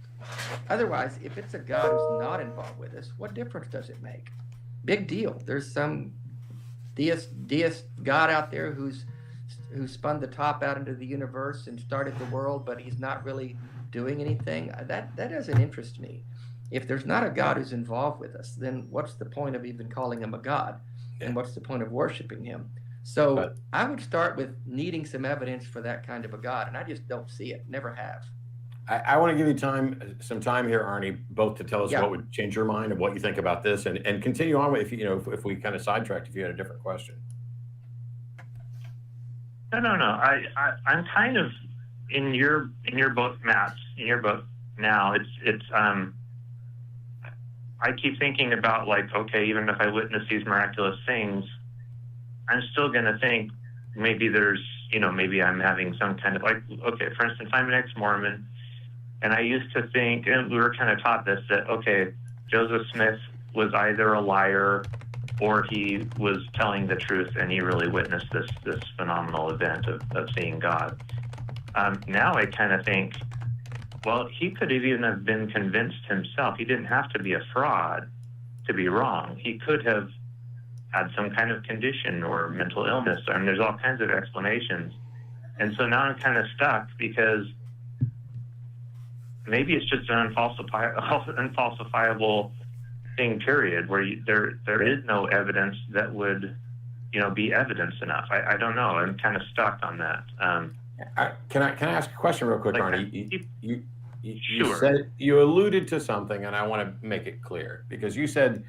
Otherwise, if it's a God who's not involved with us, what difference does it make? Big deal. There's some deist God out there who spun the top out into the universe and started the world, but he's not really doing anything. That doesn't interest me. If there's not a God who's involved with us, then what's the point of even calling him a God? And what's the point of worshiping him? So I would start with needing some evidence for that kind of a God, and I just don't see it. Never have. I want to give you some time here, Arnie, both to tell us what would change your mind and what you think about this, and continue on with, if we kind of sidetracked, if you had a different question. No. I'm kind of in your book, Matt. In your book now, it's I keep thinking about, like, okay, even if I witness these miraculous things, I'm still going to think maybe there's, maybe I'm having some kind of, like, okay, for instance, I'm an ex-Mormon, and I used to think, and we were kind of taught this, that, okay, Joseph Smith was either a liar or he was telling the truth, and he really witnessed this phenomenal event of seeing God. Now I kind of think, well, he could even have been convinced himself. He didn't have to be a fraud to be wrong. He could have had some kind of condition or mental illness. I mean, there's all kinds of explanations. And so now I'm kind of stuck, because maybe it's just an unfalsifiable thing, period, where there is no evidence that would, be evidence enough. I don't know. I'm kind of stuck on that. Can I ask a question real quick, Arnie? You sure. said, you alluded to something, and I want to make it clear, because you said,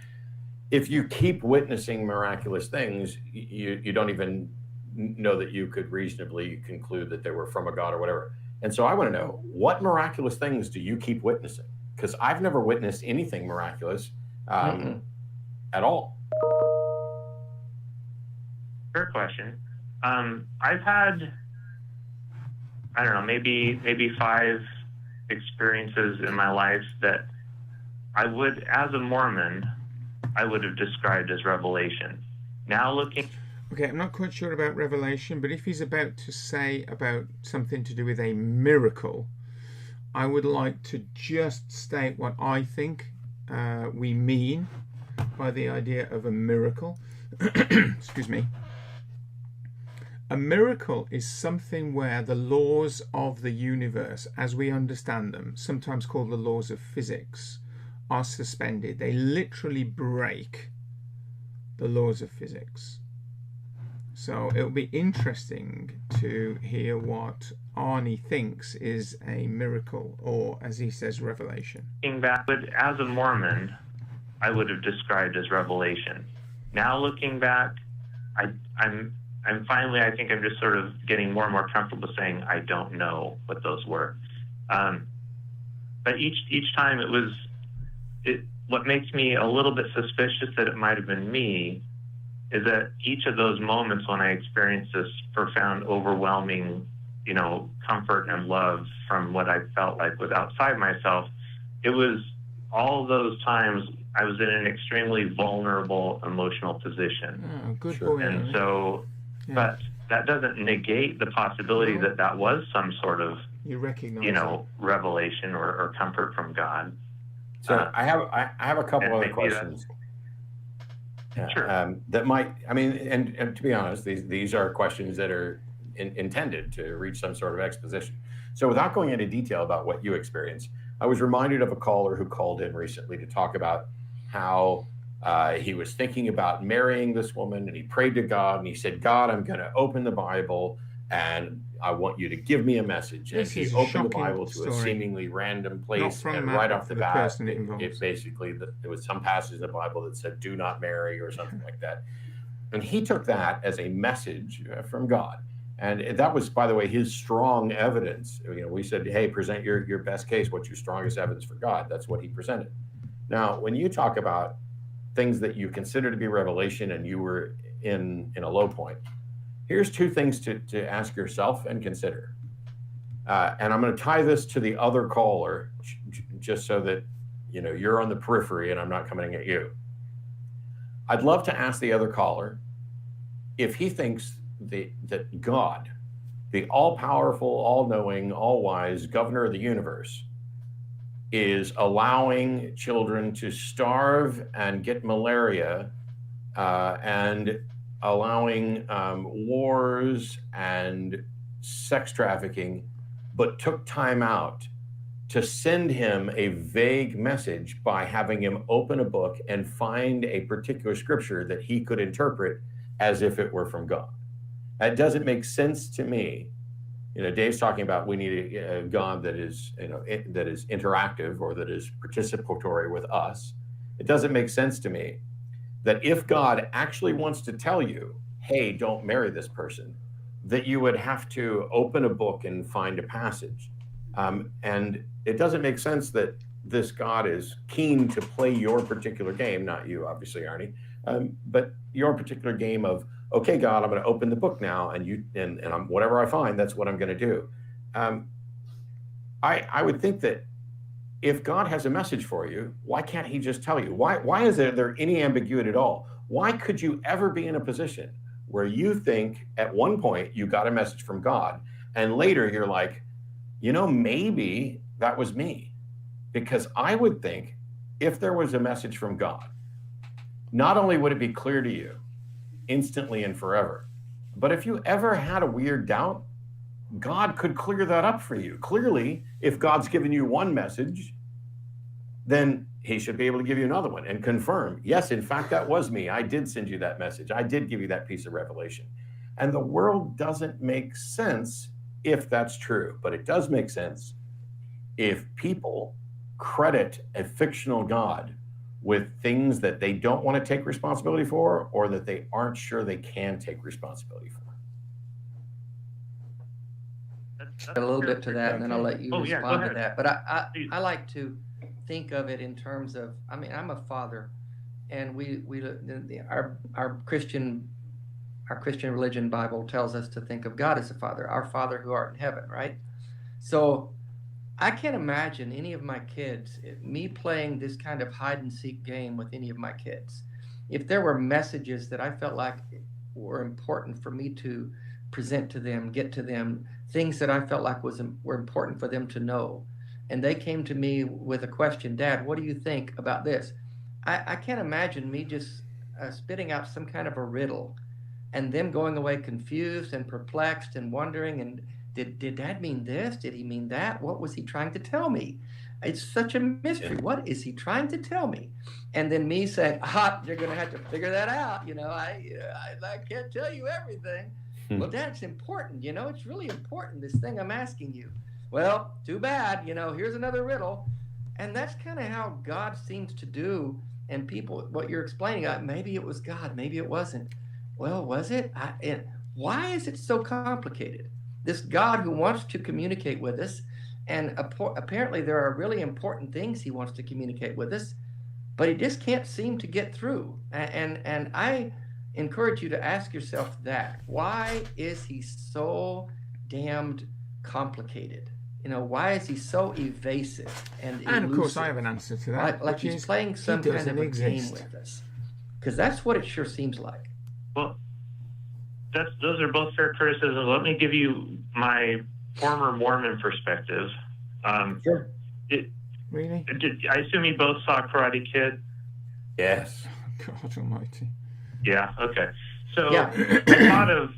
if you keep witnessing miraculous things, you don't even know that you could reasonably conclude that they were from a God or whatever. And so I want to know, what miraculous things do you keep witnessing? Because I've never witnessed anything miraculous at all. Fair question. I've had, I don't know, maybe 5 experiences in my life that I would, as a Mormon, I would have described as revelation. Now looking... Okay, I'm not quite sure about revelation, but if he's about to say about something to do with a miracle, I would like to just state what I think we mean by the idea of a miracle. Excuse me. A miracle is something where the laws of the universe, as we understand them, sometimes called the laws of physics, are suspended. They literally break the laws of physics. So it'll be interesting to hear what Arnie thinks is a miracle, or as he says, revelation. Looking back, as a Mormon, I would have described as revelation. Now looking back, I'm finally, I think I'm just sort of getting more and more comfortable saying I don't know what those were. But each time what makes me a little bit suspicious that it might have been me is that each of those moments when I experienced this profound, overwhelming, comfort and love from what I felt like was outside myself, it was all those times I was in an extremely vulnerable emotional position. Oh, good boy. And so, but that doesn't negate the possibility that was some sort of, you recognize revelation or comfort from God. So I have a couple other questions. Sure. That might, and to be honest, these are questions that are intended to reach some sort of exposition. So without going into detail about what you experienced, I was reminded of a caller who called in recently to talk about how he was thinking about marrying this woman, and he prayed to God, and he said, God, I'm going to open the Bible, and I want you to give me a message. And he opened the Bible to a seemingly random place, and right off the bat, it basically, there was some passage in the Bible that said, do not marry, or something like that. And he took that as a message from God. And that was, by the way, his strong evidence. We said, hey, present your best case. What's your strongest evidence for God? That's what he presented. Now, when you talk about things that you consider to be revelation and you were in a low point, here's two things to ask yourself and consider. And I'm going to tie this to the other caller just so that you're on the periphery and I'm not coming at you. I'd love to ask the other caller if he thinks that God, the all-powerful, all-knowing, all-wise governor of the universe, is allowing children to starve and get malaria and allowing wars and sex trafficking, but took time out to send him a vague message by having him open a book and find a particular scripture that he could interpret as if it were from God. That doesn't make sense to me. Dave's talking about we need a God that is, that is interactive or that is participatory with us. It doesn't make sense to me that if God actually wants to tell you, hey, don't marry this person, that you would have to open a book and find a passage. And it doesn't make sense that this God is keen to play your particular game, not you, obviously, Arnie, but your particular game of, okay, God, I'm going to open the book now, and I'm, whatever I find, that's what I'm going to do. I would think that if God has a message for you, why can't he just tell you? Why is there any ambiguity at all? Why could you ever be in a position where you think at one point you got a message from God, and later you're like, maybe that was me? Because I would think if there was a message from God, not only would it be clear to you instantly and forever, but if you ever had a weird doubt, God could clear that up for you. Clearly, if God's given you one message, then he should be able to give you another one and confirm, yes, in fact, that was me. I did send you that message. I did give you that piece of revelation. And the world doesn't make sense if that's true, but it does make sense if people credit a fictional God with things that they don't want to take responsibility for, or that they aren't sure they can take responsibility for. A little bit to that, and then I'll let you respond to that. But I like to think of it in terms of, I'm a father, and our Christian religion Bible tells us to think of God as a father, our Father who art in heaven, right? So I can't imagine any of my kids, me playing this kind of hide and seek game with any of my kids. If there were messages that I felt like were important for me to present to them, get to them, things that I felt like were important for them to know, and they came to me with a question, Dad, what do you think about this? I can't imagine me just spitting out some kind of a riddle and them going away confused and perplexed and wondering, and did Dad mean this? Did he mean that? What was he trying to tell me? It's such a mystery. What is he trying to tell me? And then me saying, you're going to have to figure that out. I can't tell you everything. Well, Dad, it's important. It's really important, this thing I'm asking you. Well, too bad. Here's another riddle. And that's kind of how God seems to do. And people, what you're explaining, maybe it was God, maybe it wasn't. Well, was it? Why is it so complicated? This God who wants to communicate with us, and apparently there are really important things he wants to communicate with us, but he just can't seem to get through. And I encourage you to ask yourself that. Why is he so damned complicated? Why is he so evasive and elusive? And of course, I have an answer to that. Like he's playing some kind of a game with us. Because that's what it sure seems like. Well, those are both fair criticisms. Let me give you my former Mormon perspective. Sure. Really? I assume you both saw Karate Kid? Yes. God almighty. Yeah, okay. So Yeah. a lot of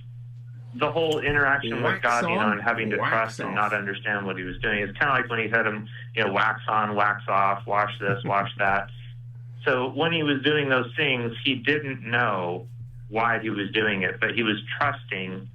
the whole interaction with God, on, and having to trust and not understand what he was doing. It's kind of like when he had him, wax on, wax off, wash this, wash that. So when he was doing those things, he didn't know why he was doing it, but he was trusting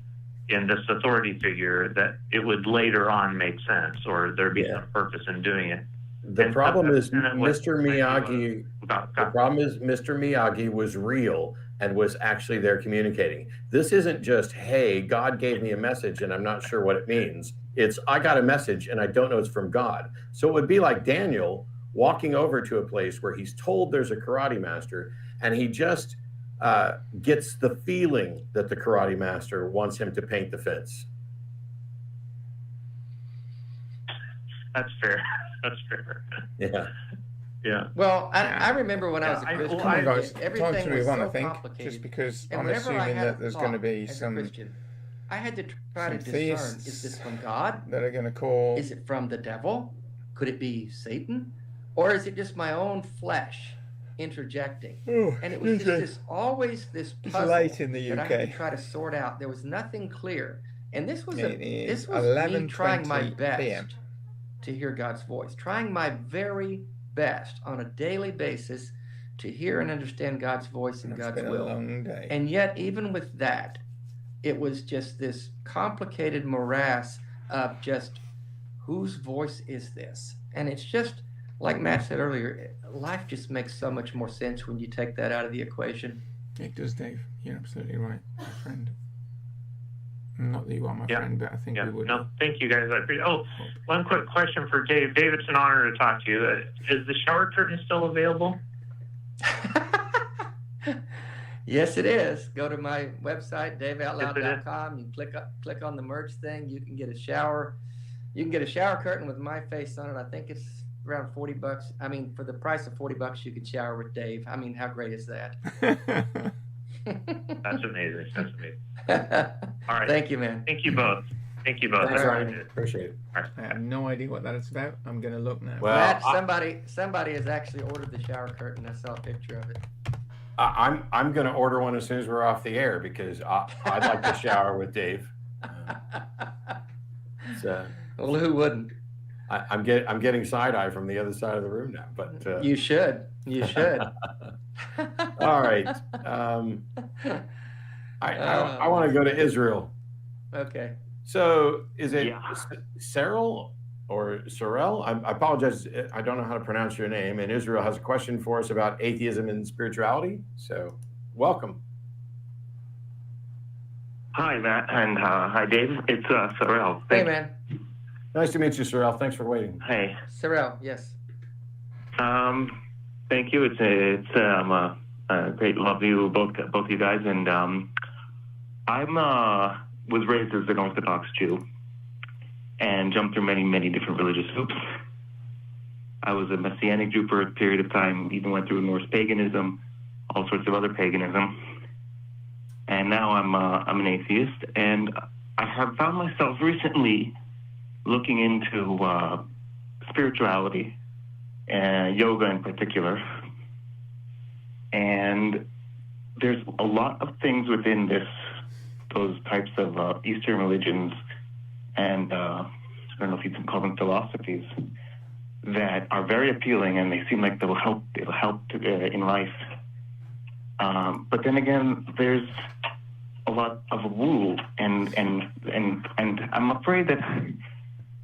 in this authority figure that it would later on make sense, or there'd be some purpose in doing it. The problem is Mr. Miyagi. About The problem is Mr. Miyagi was real and was actually there communicating. This isn't just, hey, God gave me a message and I'm not sure what it means. It's, I got a message and I don't know it's from God. So it would be like Daniel walking over to a place where he's told there's a karate master, and he just gets the feeling that the karate master wants him to paint the fence. That's fair. That's fair. Yeah. Yeah. Well, I remember when I was a Christian, Come on, guys. Time everything to was move on, so I think. complicated. Just because And I'm whenever I assuming had that a there's going to thought be as a some Christian, I had to try to discern, theists is this from God? that are going to call. Is it from the devil? Could it be Satan? Or is it just my own flesh interjecting? Oh, And it was just always this puzzle late in the that I had UK. to try to sort out. There was nothing clear. And this was It is me trying my 11:20 best PM. to hear God's voice, trying my very best on a daily basis to hear and understand God's voice and It's God's been a will. long day. And yet, even with that, it was just this complicated morass of just whose voice is this? And it's just, like Matt said earlier, life just makes so much more sense when you take that out of the equation. It does, Dave. You're absolutely right, my friend. Not that you are my Yeah. friend, but I think Yeah. we would. No, thank you guys. I appreciate. Oh, one quick question for Dave. Dave, it's an honor to talk to you. Is the shower curtain still available? Yes, it is. Go to my website, daveoutloud.com. You click on the merch thing. You can get a shower. You can get a shower curtain with my face on it. I think it's around $40. I mean, for the price of $40, you could shower with Dave. I mean, how great is that? That's amazing. That's amazing. All right. Thank you, man. Thank you both. Thank you both. Thanks, I Ryan. appreciate it. Appreciate it. All right. I have no idea what that is about. I'm going to look now. Well, Matt, somebody has actually ordered the shower curtain. I saw a picture of it. I'm going to order one as soon as we're off the air, because I'd like to shower with Dave. Well, who wouldn't? I'm getting side eye from the other side of the room now. But You should. You should. all right. I want to go to Israel. Okay. So is it Yeah. Cyril or Sorel? I apologize. I don't know how to pronounce your name. And Israel has a question for us about atheism and spirituality. So welcome. Hi, Matt, and hi, Dave. It's Sorel. Hey, man. Nice to meet you, Sorel. Thanks for waiting. Hey. Sorrel, yes. Thank you. It's great to love you both you guys, and I'm was raised as an Orthodox Jew and jumped through many different religious hoops. I was a Messianic Jew for a period of time, even went through Norse paganism, all sorts of other paganism, and now I'm an atheist, and I have found myself recently looking into spirituality and yoga in particular. And there's a lot of things within this those types of Eastern religions and I don't know if you can call them philosophies that are very appealing and they seem like they'll help in life. But then again, there's a lot of woo and I'm afraid that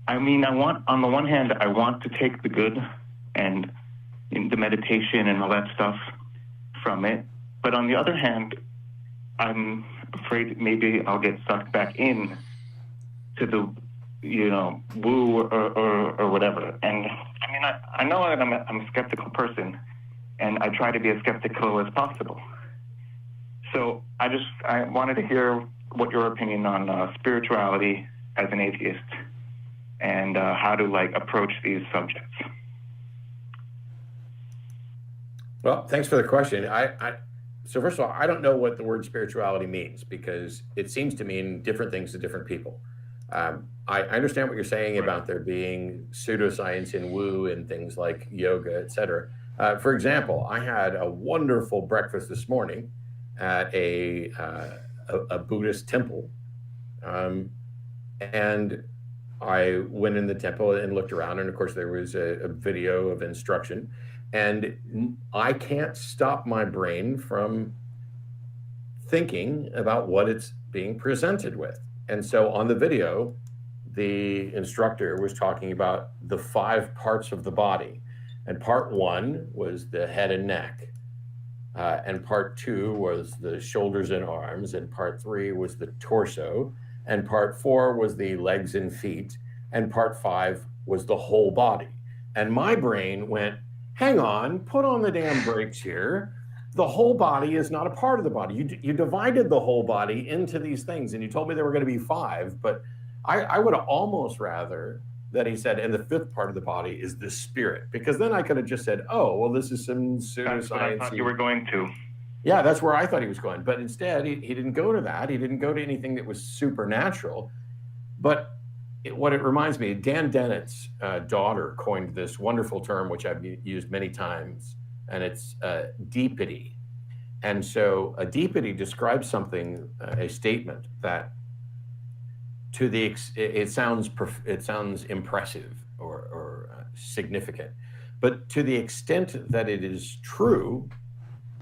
on the one hand I want to take the good and in the meditation and all that stuff from it, but on the other hand I'm afraid maybe I'll get sucked back in to the woo or whatever. And I mean I know that I'm a skeptical person and I try to be as skeptical as possible. So I wanted to hear what your opinion on spirituality as an atheist and how to approach these subjects. Well, thanks for the question. So first of all, I don't know what the word spirituality means because it seems to mean different things to different people. I understand what you're saying about there being pseudoscience in woo and things like yoga, etc. For example, I had a wonderful breakfast this morning at a Buddhist temple, and I went in the temple and looked around, and of course there was a video of instruction, and I can't stop my brain from thinking about what it's being presented with. And so on the video, the instructor was talking about the 5 parts of the body, and part 1 was the head and neck. And part 2 was the shoulders and arms, and part 3 was the torso, and part 4 was the legs and feet, and part 5 was the whole body. And my brain went, hang on, put on the damn brakes here. The whole body is not a part of the body. You divided the whole body into these things, and you told me there were going to be 5, but I would have almost rather that he said, and the 5th part of the body is the spirit, because then I could have just said, oh, well, this is some pseudoscience. That's what I thought you were going to. Yeah, that's where I thought he was going. But instead, he didn't go to that. He didn't go to anything that was supernatural. But what it reminds me, Dan Dennett's daughter coined this wonderful term, which I've used many times, and it's deepity. And so a deepity describes something, a statement that it sounds impressive or significant, but to the extent that it is true,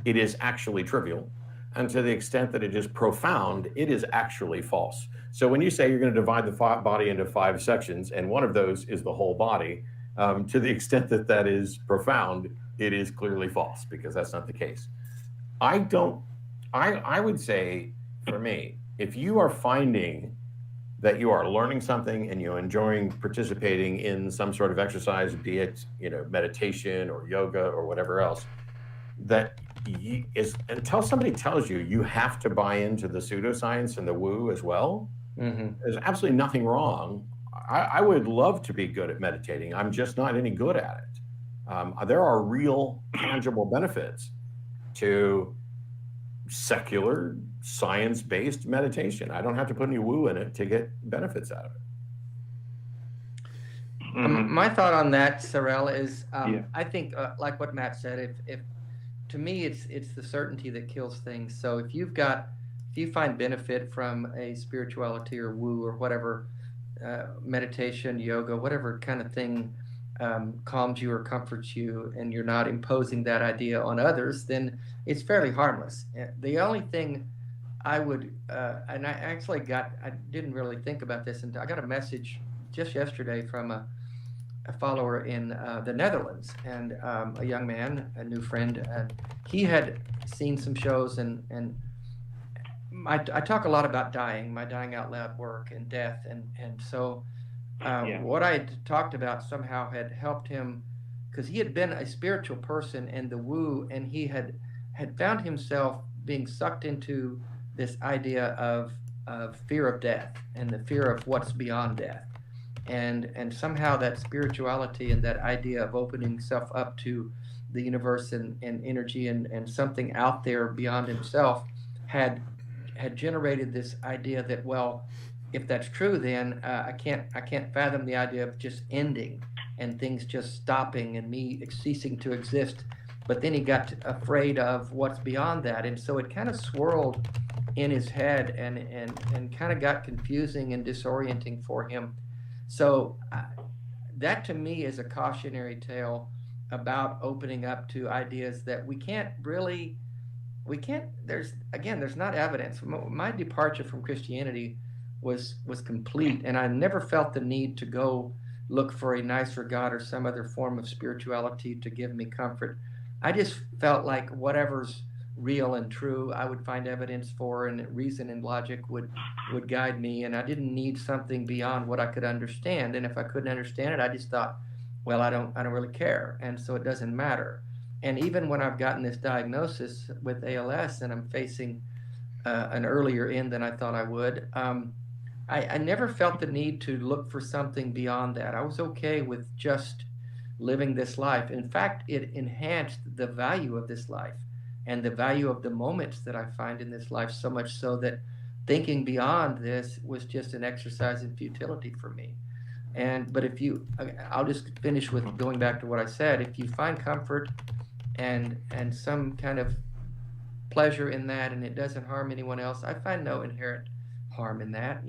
it is actually trivial, and to the extent that it is profound, it is actually false. So when you say you're going to divide the body into 5 sections, and one of those is the whole body, to the extent that that is profound, it is clearly false, because that's not the case. I would say, for me, if you are finding that you are learning something and you're enjoying participating in some sort of exercise, be it meditation or yoga or whatever else, that until somebody tells you you have to buy into the pseudoscience and the woo as well, there's absolutely nothing wrong. I would love to be good at meditating. I'm just not any good at it. There are real tangible benefits to secular science-based meditation. I don't have to put any woo in it to get benefits out of it. My thought on that, Sorrel, is I think like what Matt said, if to me it's the certainty that kills things. So if you find benefit from a spirituality or woo or whatever, meditation, yoga, whatever kind of thing calms you or comforts you, and you're not imposing that idea on others, then it's fairly harmless. The only thing I would, and I didn't really think about this until I got a message just yesterday from a follower in the Netherlands, and a young man, a new friend, and he had seen some shows, and I talk a lot about dying, my dying out loud work and death, and so what I had talked about somehow had helped him, because he had been a spiritual person in the woo, and he had found himself being sucked into this idea of fear of death and the fear of what's beyond death. And somehow that spirituality and that idea of opening himself up to the universe and energy and something out there beyond himself had generated this idea that, well, if that's true, then I can't fathom the idea of just ending and things just stopping and me ceasing to exist. But then he got afraid of what's beyond that, and so it kind of swirled in his head and kind of got confusing and disorienting for him. So that to me is a cautionary tale about opening up to ideas that there's not evidence. My departure from Christianity was complete, and I never felt the need to go look for a nicer God or some other form of spirituality to give me comfort. I just felt like whatever's real and true, I would find evidence for, and reason and logic would guide me, and I didn't need something beyond what I could understand. And if I couldn't understand it, I just thought, well, I don't really care, and so it doesn't matter. And even when I've gotten this diagnosis with ALS and I'm facing an earlier end than I thought I would, I never felt the need to look for something beyond that. I was okay with just living this life. In fact, it enhanced the value of this life and the value of the moments that I find in this life, so much so that thinking beyond this was just an exercise in futility for me. But I'll just finish with going back to what I said. If you find comfort and some kind of pleasure in that, and it doesn't harm anyone else, I find no inherent harm in that.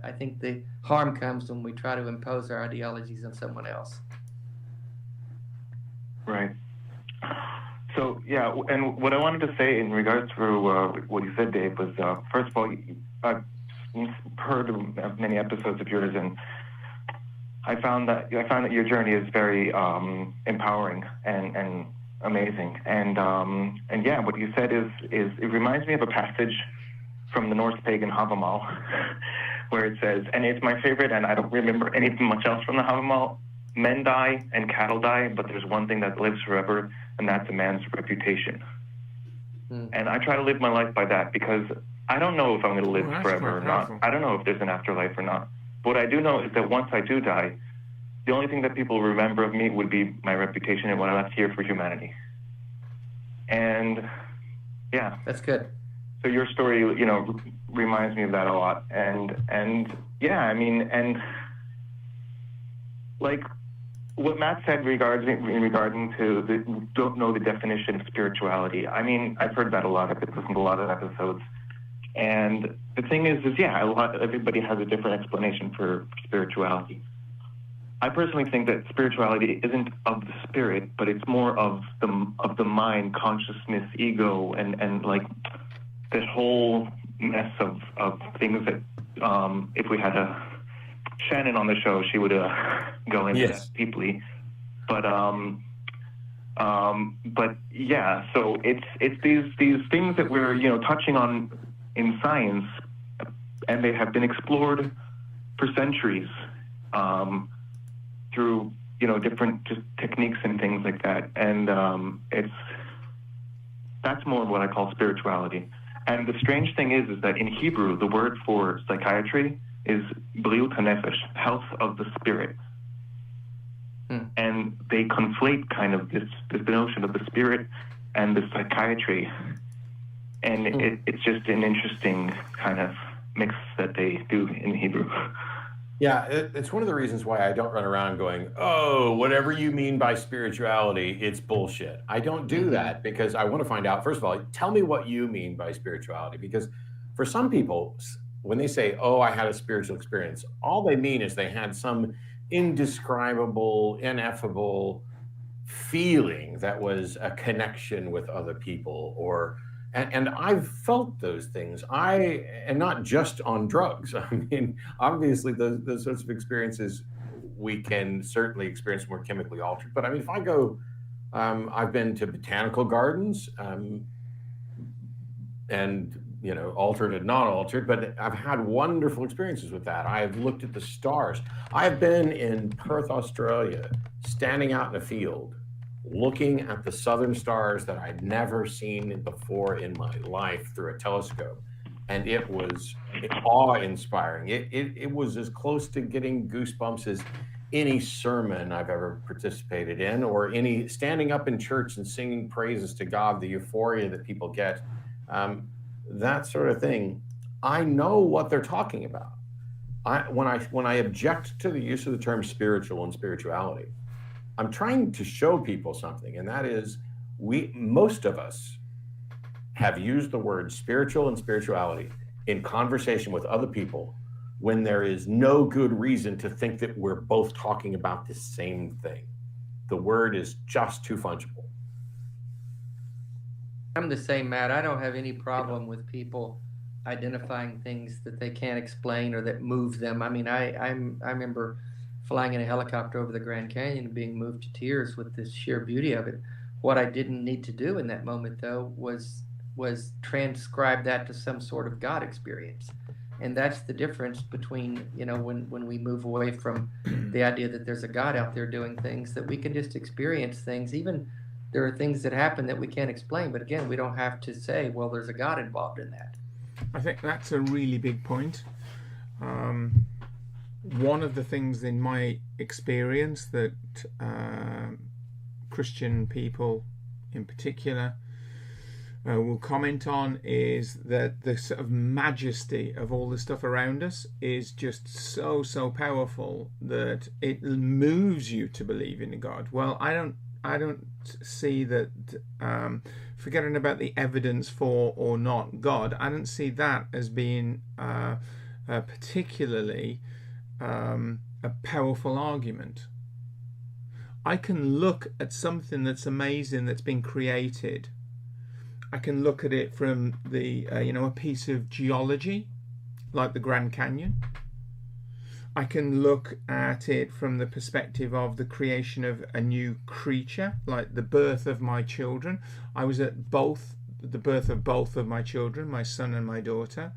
I think the harm comes when we try to impose our ideologies on someone else. Right. So, yeah, and what I wanted to say in regards to what you said, Dave, was, first of all, I've heard of many episodes of yours, and I found that your journey is very empowering and amazing. And yeah, what you said is it reminds me of a passage from the Norse pagan Havamal, where it says, and it's my favorite, and I don't remember anything much else from the Havamal: men die and cattle die, but there's one thing that lives forever, and that's a man's reputation. And I try to live my life by that, because I don't know if I'm going to live forever or not. I don't know if there's an afterlife or not. What I do know is that once I do die, the only thing that people remember of me would be my reputation and what I left here for humanity. And yeah, that's good. So your story, reminds me of that a lot. And yeah, I mean, and like what Matt said regarding to don't know the definition of spirituality. I mean, I've heard that a lot. I've listened to a lot of episodes. And the thing is yeah, everybody has a different explanation for spirituality. I personally think that spirituality isn't of the spirit, but it's more of the mind, consciousness, ego, and like this whole mess of things that if we had Shannon on the show, she would go into that deeply. But yeah, so it's these things that we're touching on in science, and they have been explored for centuries through different just techniques and things like that. And that's more of what I call spirituality. And the strange thing is that in Hebrew, the word for psychiatry is briut hanefesh, health of the spirit. And they conflate kind of this notion of the spirit and the psychiatry. And it's just an interesting kind of mix that they do in Hebrew. Yeah, it's one of the reasons why I don't run around going, oh, whatever you mean by spirituality, it's bullshit. I don't do that because I want to find out, first of all, tell me what you mean by spirituality. Because for some people, when they say, oh, I had a spiritual experience, all they mean is they had some indescribable, ineffable feeling that was a connection with other people, and I've felt those things. And not just on drugs. I mean, obviously those sorts of experiences we can certainly experience more chemically altered. But I mean, if I go, I've been to botanical gardens, and altered and not altered, but I've had wonderful experiences with that. I've looked at the stars. I've been in Perth, Australia, standing out in a field, looking at the southern stars that I'd never seen before in my life through a telescope. And it was awe-inspiring. It was as close to getting goosebumps as any sermon I've ever participated in, or any standing up in church and singing praises to God, the euphoria that people get, that sort of thing. I know what they're talking about. When I object to the use of the term spiritual and spirituality, I'm trying to show people something, and that is most of us have used the word spiritual and spirituality in conversation with other people when there is no good reason to think that we're both talking about the same thing. The word is just too fungible. I'm the same, Matt. I don't have any problem with people identifying things that they can't explain or that move them. I mean, I remember flying in a helicopter over the Grand Canyon and being moved to tears with the sheer beauty of it. What I didn't need to do in that moment, though, was transcribe that to some sort of God experience. And that's the difference between, you know, when we move away from the idea that there's a God out there doing things, that we can just experience things. Even there are things that happen that we can't explain, but again, we don't have to say, well, there's a God involved in that. I think that's a really big point. One of the things in my experience that Christian people in particular will comment on is that the sort of majesty of all the stuff around us is just so powerful that it moves you to believe in a God. Well, I don't see that, forgetting about the evidence for or not God, I don't see that as being particularly a powerful argument. I can look at something that's amazing that's been created. I can look at it from the a piece of geology like the Grand Canyon. I can look at it from the perspective of the creation of a new creature, like the birth of my children. I was at the birth of both of my children, my son and my daughter.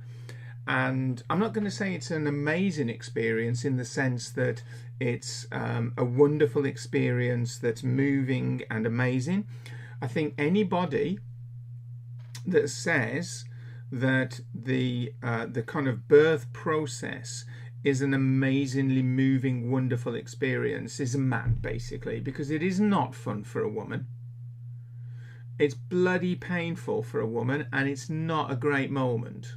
And I'm not going to say it's an amazing experience in the sense that it's a wonderful experience that's moving and amazing. I think anybody that says that the kind of birth process is an amazingly moving, wonderful experience is a man, basically, because it is not fun for a woman. It's bloody painful for a woman, and it's not a great moment.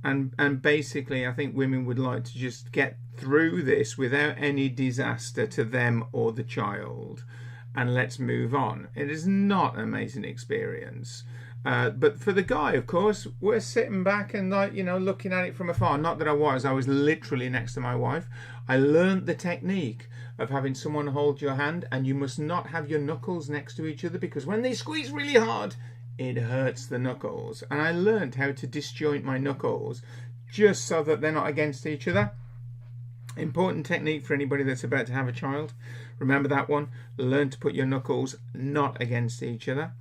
And basically, I think women would like to just get through this without any disaster to them or the child, and let's move on. It is not an amazing experience. But for the guy, of course, we're sitting back and looking at it from afar. Not that I was literally next to my wife. I learned the technique of having someone hold your hand, and you must not have your knuckles next to each other, because when they squeeze really hard, it hurts the knuckles. And I learned how to disjoint my knuckles just so that they're not against each other. Important technique for anybody that's about to have a child. Remember that one. Learn to put your knuckles not against each other.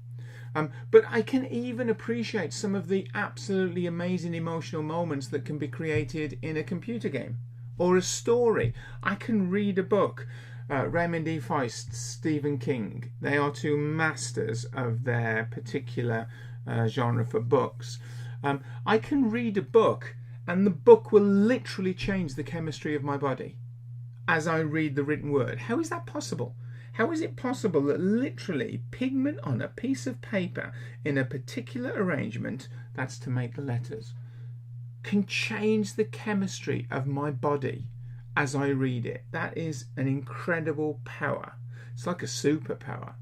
But I can even appreciate some of the absolutely amazing emotional moments that can be created in a computer game or a story. I can read a book. Raymond E. Feist, Stephen King, they are two masters of their particular genre for books. I can read a book and the book will literally change the chemistry of my body as I read the written word. How is that possible? How is it possible that literally pigment on a piece of paper in a particular arrangement, that's to make the letters, can change the chemistry of my body as I read it? That is an incredible power. It's like a superpower.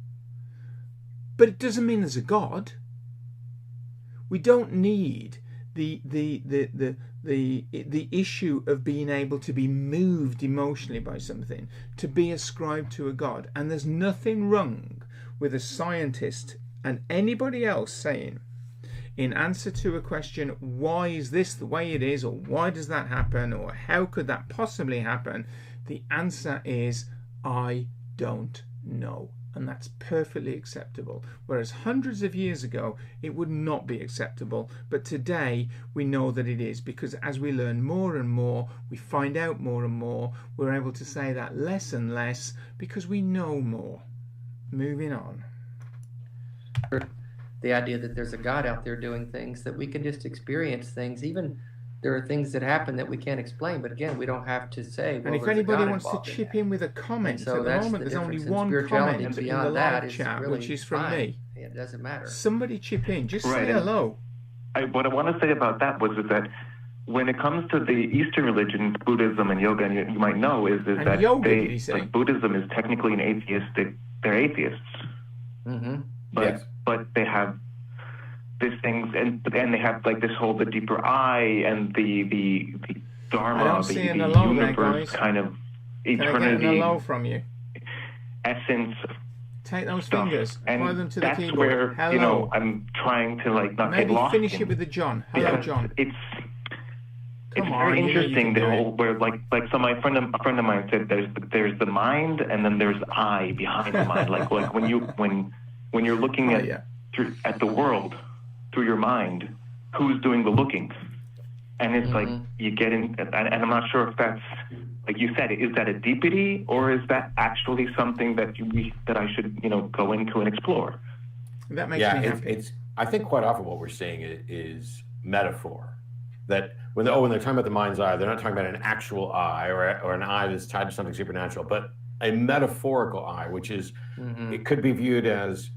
But it doesn't mean there's a God. We don't need the issue of being able to be moved emotionally by something to be ascribed to a God. And there's nothing wrong with a scientist and anybody else saying, in answer to a question, why is this the way it is, or why does that happen, or how could that possibly happen, the answer is, I don't know. And that's perfectly acceptable. Whereas hundreds of years ago, it would not be acceptable. But today, we know that it is, because as we learn more and more, we find out more and more, we're able to say that less and less because we know more. Moving on. The idea that there's a God out there doing things, that we can just experience things. Even there are things that happen that we can't explain, but again, we don't have to say, well, and if anybody wants to chip in with a comment, so at the moment there's only one comment in the live chat, really which is from fine. me. It doesn't matter. Somebody chip in, just say hello. What I want to say about that was that when it comes to the Eastern religions, Buddhism and yoga, and you might know, is that yoga, they, like Buddhism is technically they're atheists. Mm-hmm. But they have these things, and they have like this whole the deeper I and the dharma, the universe kind of eternity. Can I get an hello from you? Essence. Take those stuff. fingers, and apply them to the that's keyboard. where Hello. I'm trying to like not Maybe get lost. finish in, it with the John. Hello, John. It's Come on, very you know you interesting can the do whole it. where like so a friend of mine said there's the mind and then there's I behind the mind. like when you're looking at the world through your mind, who's doing the looking? And it's like you get in, and I'm not sure if that's, like you said, is that a deepity or is that actually something that I should go into and explore? That makes me happy. It's I think quite often what we're seeing is metaphor. That when they're talking about the mind's eye, they're not talking about an actual eye or an eye that's tied to something supernatural, but a metaphorical eye, which is it could be viewed as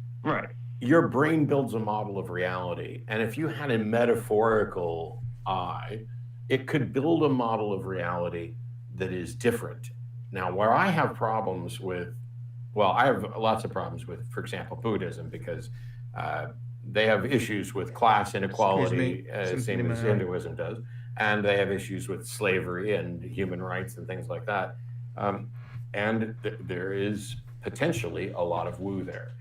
your brain builds a model of reality, and if you had a metaphorical eye, it could build a model of reality that is different. Now, where I have problems with, I have lots of problems with, for example, Buddhism, because they have issues with class inequality, same as Hinduism does, and they have issues with slavery and human rights and things like that. And there is potentially a lot of woo there.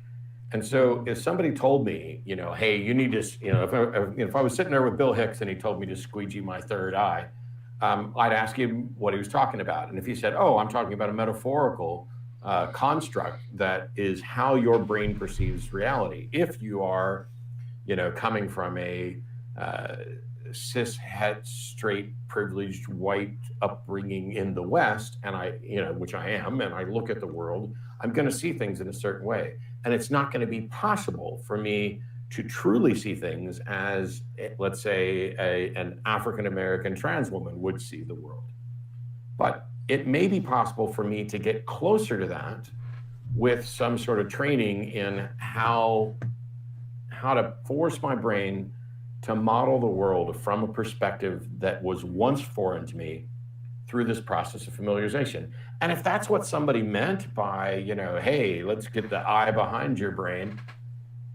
And so if somebody told me, hey, you need to, if I was sitting there with Bill Hicks and he told me to squeegee my third eye, I'd ask him what he was talking about. And if he said, I'm talking about a metaphorical construct that is how your brain perceives reality. If you are, coming from a cis, het, straight, privileged, white upbringing in the West, and which I am, and I look at the world, I'm going to see things in a certain way. And it's not going to be possible for me to truly see things as, let's say, an African-American trans woman would see the world. But it may be possible for me to get closer to that with some sort of training in how to force my brain to model the world from a perspective that was once foreign to me through this process of familiarization. And if that's what somebody meant by, hey, let's get the eye behind your brain,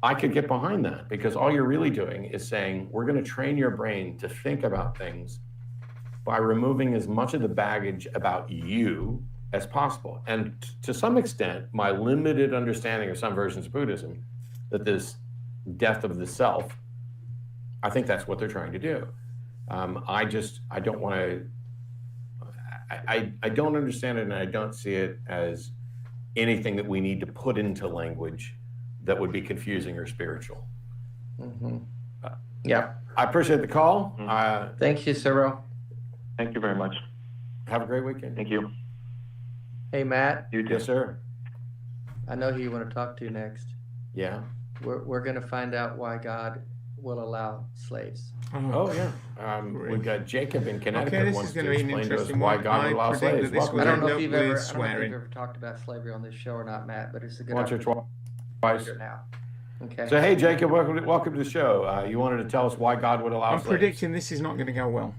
I could get behind that, because all you're really doing is saying, we're going to train your brain to think about things by removing as much of the baggage about you as possible. And to some extent, my limited understanding of some versions of Buddhism, that this death of the self, I think that's what they're trying to do. I don't want to, I don't understand it, and I don't see it as anything that we need to put into language that would be confusing or spiritual. Yeah. I appreciate the call. Thank you, Cyril. Thank you very much. Have a great weekend. Thank you. Hey, Matt. You too. Yes, sir. I know who you want to talk to next. Yeah. We're going to find out why God will allow slaves. We've got Jacob in Connecticut. Okay, this wants is going to to be an explain to us interesting why one. God would allow slaves. I don't know if you've ever talked about slavery on this show or not, Matt, but it's a good Once or twice. now. Okay. So, hey, Jacob, welcome to the show. You wanted to tell us why God would allow slaves. I'm predicting this is not going to go well.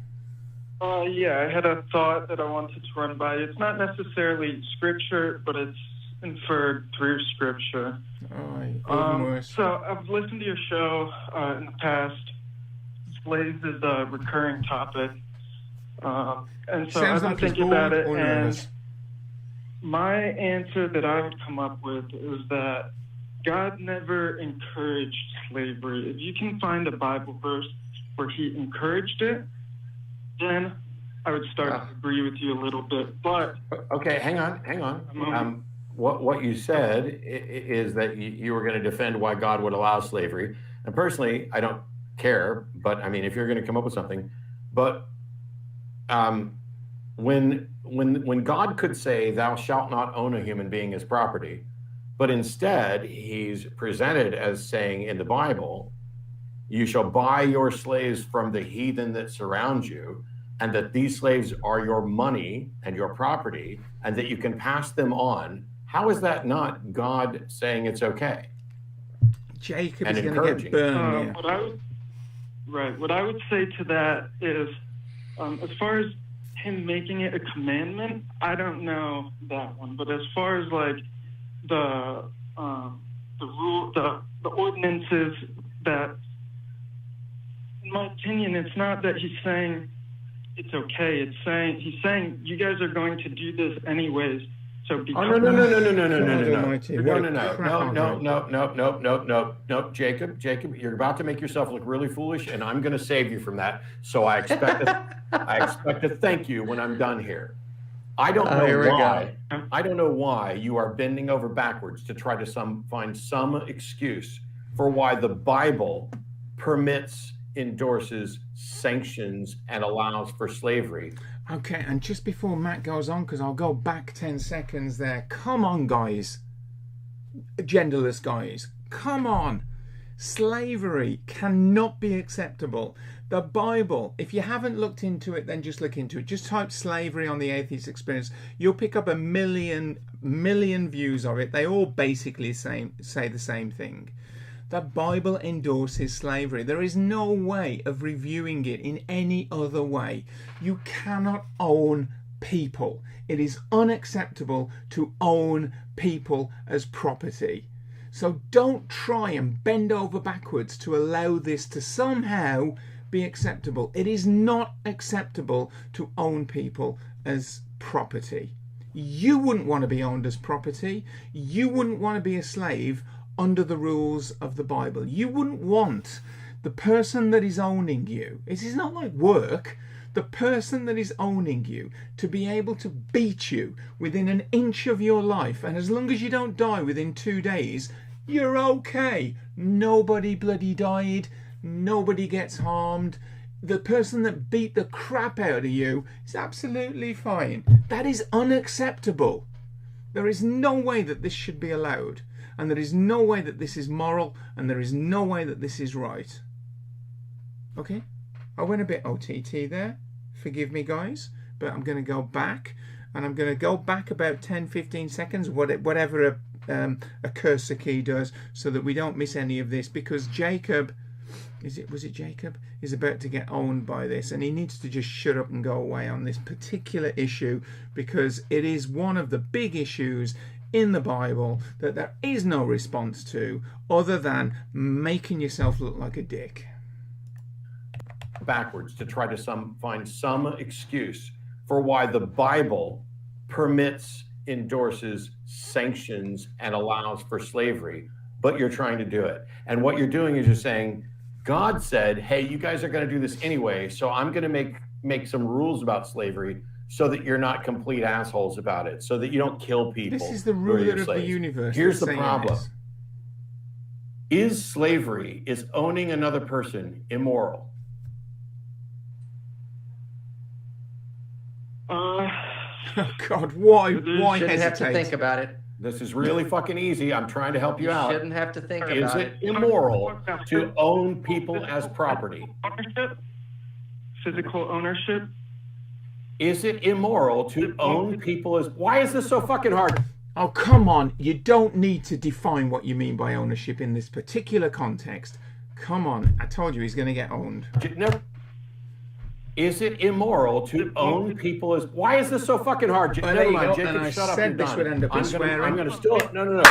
Yeah, I had a thought that I wanted to run by. It's not necessarily scripture, but it's inferred through scripture. Even worse. So I've listened to your show in the past. Slaves is a recurring topic. And so I've been thinking about it, and my answer that I would come up with is that God never encouraged slavery. If you can find a Bible verse where he encouraged it, then I would start to agree with you a little bit. But okay, hang on. What you said is that you were going to defend why God would allow slavery. And personally, I don't care, but I mean, if you're going to come up with something, but when God could say, "Thou shalt not own a human being as property," but instead he's presented as saying in the Bible, "You shall buy your slaves from the heathen that surround you, and that these slaves are your money and your property, and that you can pass them on." How is that not God saying it's okay? Jacob is going to get burned. What I would say to that is, as far as him making it a commandment, I don't know that one. But as far as like the ordinances that my opinion, it's not that he's saying it's okay. He's saying you guys are going to do this anyways. So because no, Jacob, you're about to make yourself look really foolish, and I'm going to save you from that. So I expect to thank you when I'm done here. I don't know why you are bending over backwards to try to find some excuse for why the Bible permits, endorses, sanctions, and allows for slavery. Okay, and just before Matt goes on, because I'll go back 10 seconds there. Come on, guys. Genderless guys. Come on. Slavery cannot be acceptable. The Bible, if you haven't looked into it, then just look into it. Just type slavery on the Atheist Experience. You'll pick up a million views of it. They all basically say the same thing. The Bible endorses slavery. There is no way of reviewing it in any other way. You cannot own people. It is unacceptable to own people as property. So don't try and bend over backwards to allow this to somehow be acceptable. It is not acceptable to own people as property. You wouldn't want to be owned as property. You wouldn't want to be a slave under the rules of the Bible. You wouldn't want the person that is owning you, it is not like work, the person that is owning you to be able to beat you within an inch of your life, and as long as you don't die within 2 days, you're okay. Nobody bloody died, nobody gets harmed. The person that beat the crap out of you is absolutely fine. That is unacceptable. There is no way that this should be allowed. And there is no way that this is moral, and there is no way that this is right. Okay? I went a bit OTT there. Forgive me, guys. But I'm going to go back. And I'm going to go back about 10-15 seconds, whatever a cursor key does, so that we don't miss any of this. Because Jacob, was it Jacob? Is about to get owned by this. And he needs to just shut up and go away on this particular issue. Because it is one of the big issues in the Bible that there is no response to other than making yourself look like a dick. Backwards to try to find some excuse for why the Bible permits, endorses, sanctions, and allows for slavery, but you're trying to do it. And what you're doing is you're saying, God said, hey, you guys are going to do this anyway, so I'm going to make some rules about slavery so that you're not complete assholes about it, so that you don't kill people. This is the ruler of the universe. Here's the problem. Is slavery, is owning another person immoral? Oh God, why shouldn't hesitate? Have to think about it. This is really fucking easy. I'm trying to help you out. Shouldn't have to think about it. Is it immoral to own people as property? Ownership? Physical ownership? Is it immoral to own people as... Why is this so fucking hard? Oh, come on. You don't need to define what you mean by ownership in this particular context. Come on. I told you he's going to get owned. Is it immoral to own people as... Why is this so fucking hard? Never mind, Jacob, shut up. Said this would end up in swearing. I'm going to still... No.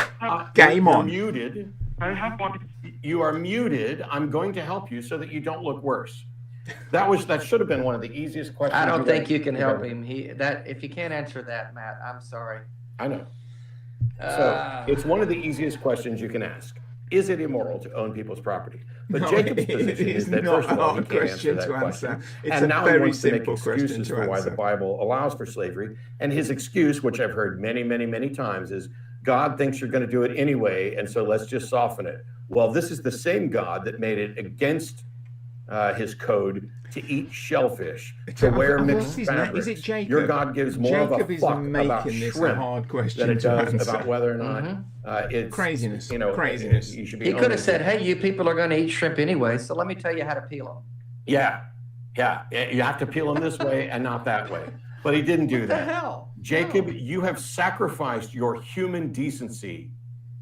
Game on. You're muted. I have one. You are muted. I'm going to help you so that you don't look worse. That should have been one of the easiest questions. I don't think you can help him. If you can't answer that, Matt, I'm sorry. I know. So it's one of the easiest questions you can ask. Is it immoral to own people's property? But Jacob's position is that first of all, he can't answer that question. And now he wants to make excuses for why the Bible allows for slavery. And his excuse, which I've heard many, many, many times, is God thinks you're going to do it anyway, and so let's just soften it. Well, this is the same God that made it against his code to eat shellfish, to wear mixed fabrics. Is it Jacob? Your God gives more Jacob of a fuck about shrimp than it does about whether or not it's craziness. Craziness. You should be. He could have said, "Hey, you people are going to eat shrimp anyway, so let me tell you how to peel them." Yeah. You have to peel them this way and not that way. But he didn't do what that. The hell? Jacob, you have sacrificed your human decency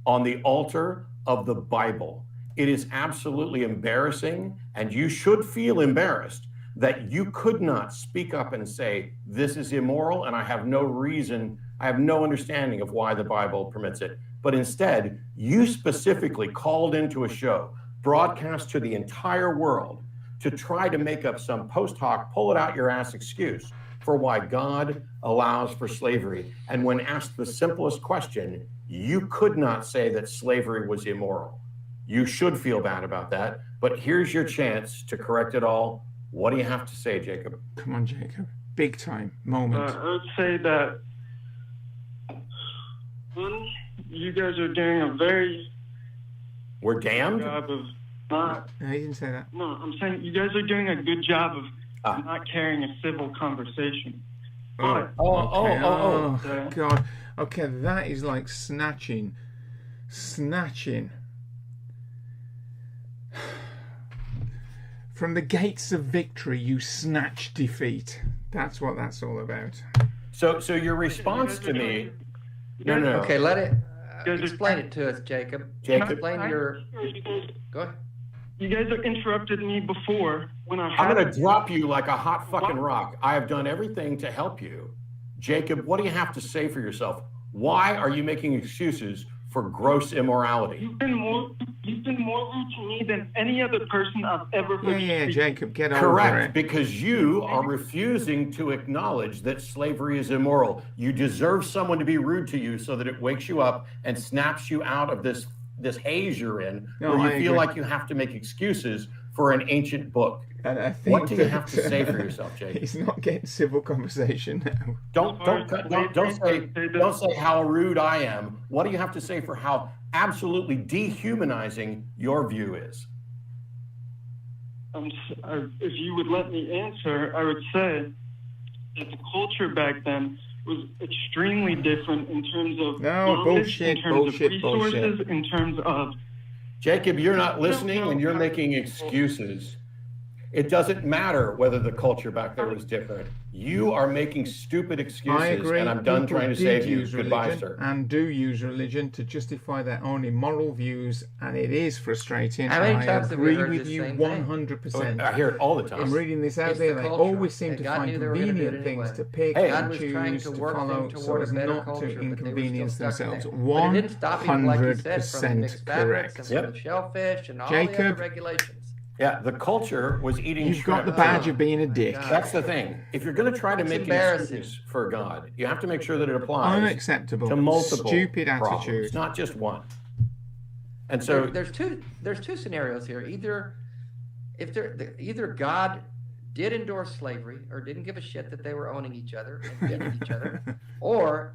on the altar of the Bible. It is absolutely embarrassing, and you should feel embarrassed that you could not speak up and say, this is immoral, and I have no reason, I have no understanding of why the Bible permits it. But instead, you specifically called into a show, broadcast to the entire world, to try to make up some post hoc, pull it out your ass excuse for why God allows for slavery. And when asked the simplest question, you could not say that slavery was immoral. You should feel bad about that, but here's your chance to correct it all. What do you have to say, Jacob? Come on, Jacob. Big time moment. I would say that you guys are doing a very We're damned? job of not. No, he didn't say that. No, I'm saying you guys are doing a good job of not carrying a civil conversation. But, Oh, God. Okay, that is like snatching. From the gates of victory, you snatch defeat. That's what that's all about. So your response to me... No. Okay, let it... explain it to us, Jacob. Explain your... Go ahead. You guys have interrupted me before when I'm going to drop you like a hot fucking rock. I have done everything to help you. Jacob, what do you have to say for yourself? Why are you making excuses for gross immorality? You've been more rude to me than any other person I've ever heard. Yeah, Jacob, get over Correct, it. because you are refusing to acknowledge that slavery is immoral. You deserve someone to be rude to you so that it wakes you up and snaps you out of this haze you're in, where you feel like you have to make excuses for an ancient book. And I think what do you have to say for yourself, Jake? He's not getting civil conversation now. Don't say how rude I am. What do you have to say for how absolutely dehumanizing your view is? If you would let me answer, I would say that the culture back then was extremely different in terms of knowledge, in terms of resources, in terms of... Jacob, you're not listening and you're making excuses. It doesn't matter whether the culture back there was different. You are making stupid excuses, I agree. And I'm done People trying to did save you. use Goodbye, religion sir. And do use religion to justify their own immoral views, and it is frustrating. How many I times have we agree heard with this you same thing? 100%. I hear it all the time. I'm reading this out It's there. the They culture, always seem and to God find knew they were gonna do it convenient things anyway. to pick Hey, and God was trying choose to to work them follow so toward as a better not culture, to but they were inconvenience still stuck in themselves. there. But it didn't stop people, like you said, from the 100% mixed fabrics correct. and from the shellfish and all the other Jacob, regulations. Yeah, the culture was eating You've got shrimp. the badge of being a dick. That's the thing. If you're going to try to make an embarrassing. excuse for God, you have to make sure that it applies Unacceptable. to multiple Stupid problems, attitude. not just one. And so there's two scenarios here. Either God did endorse slavery or didn't give a shit that they were owning each other and getting each other, or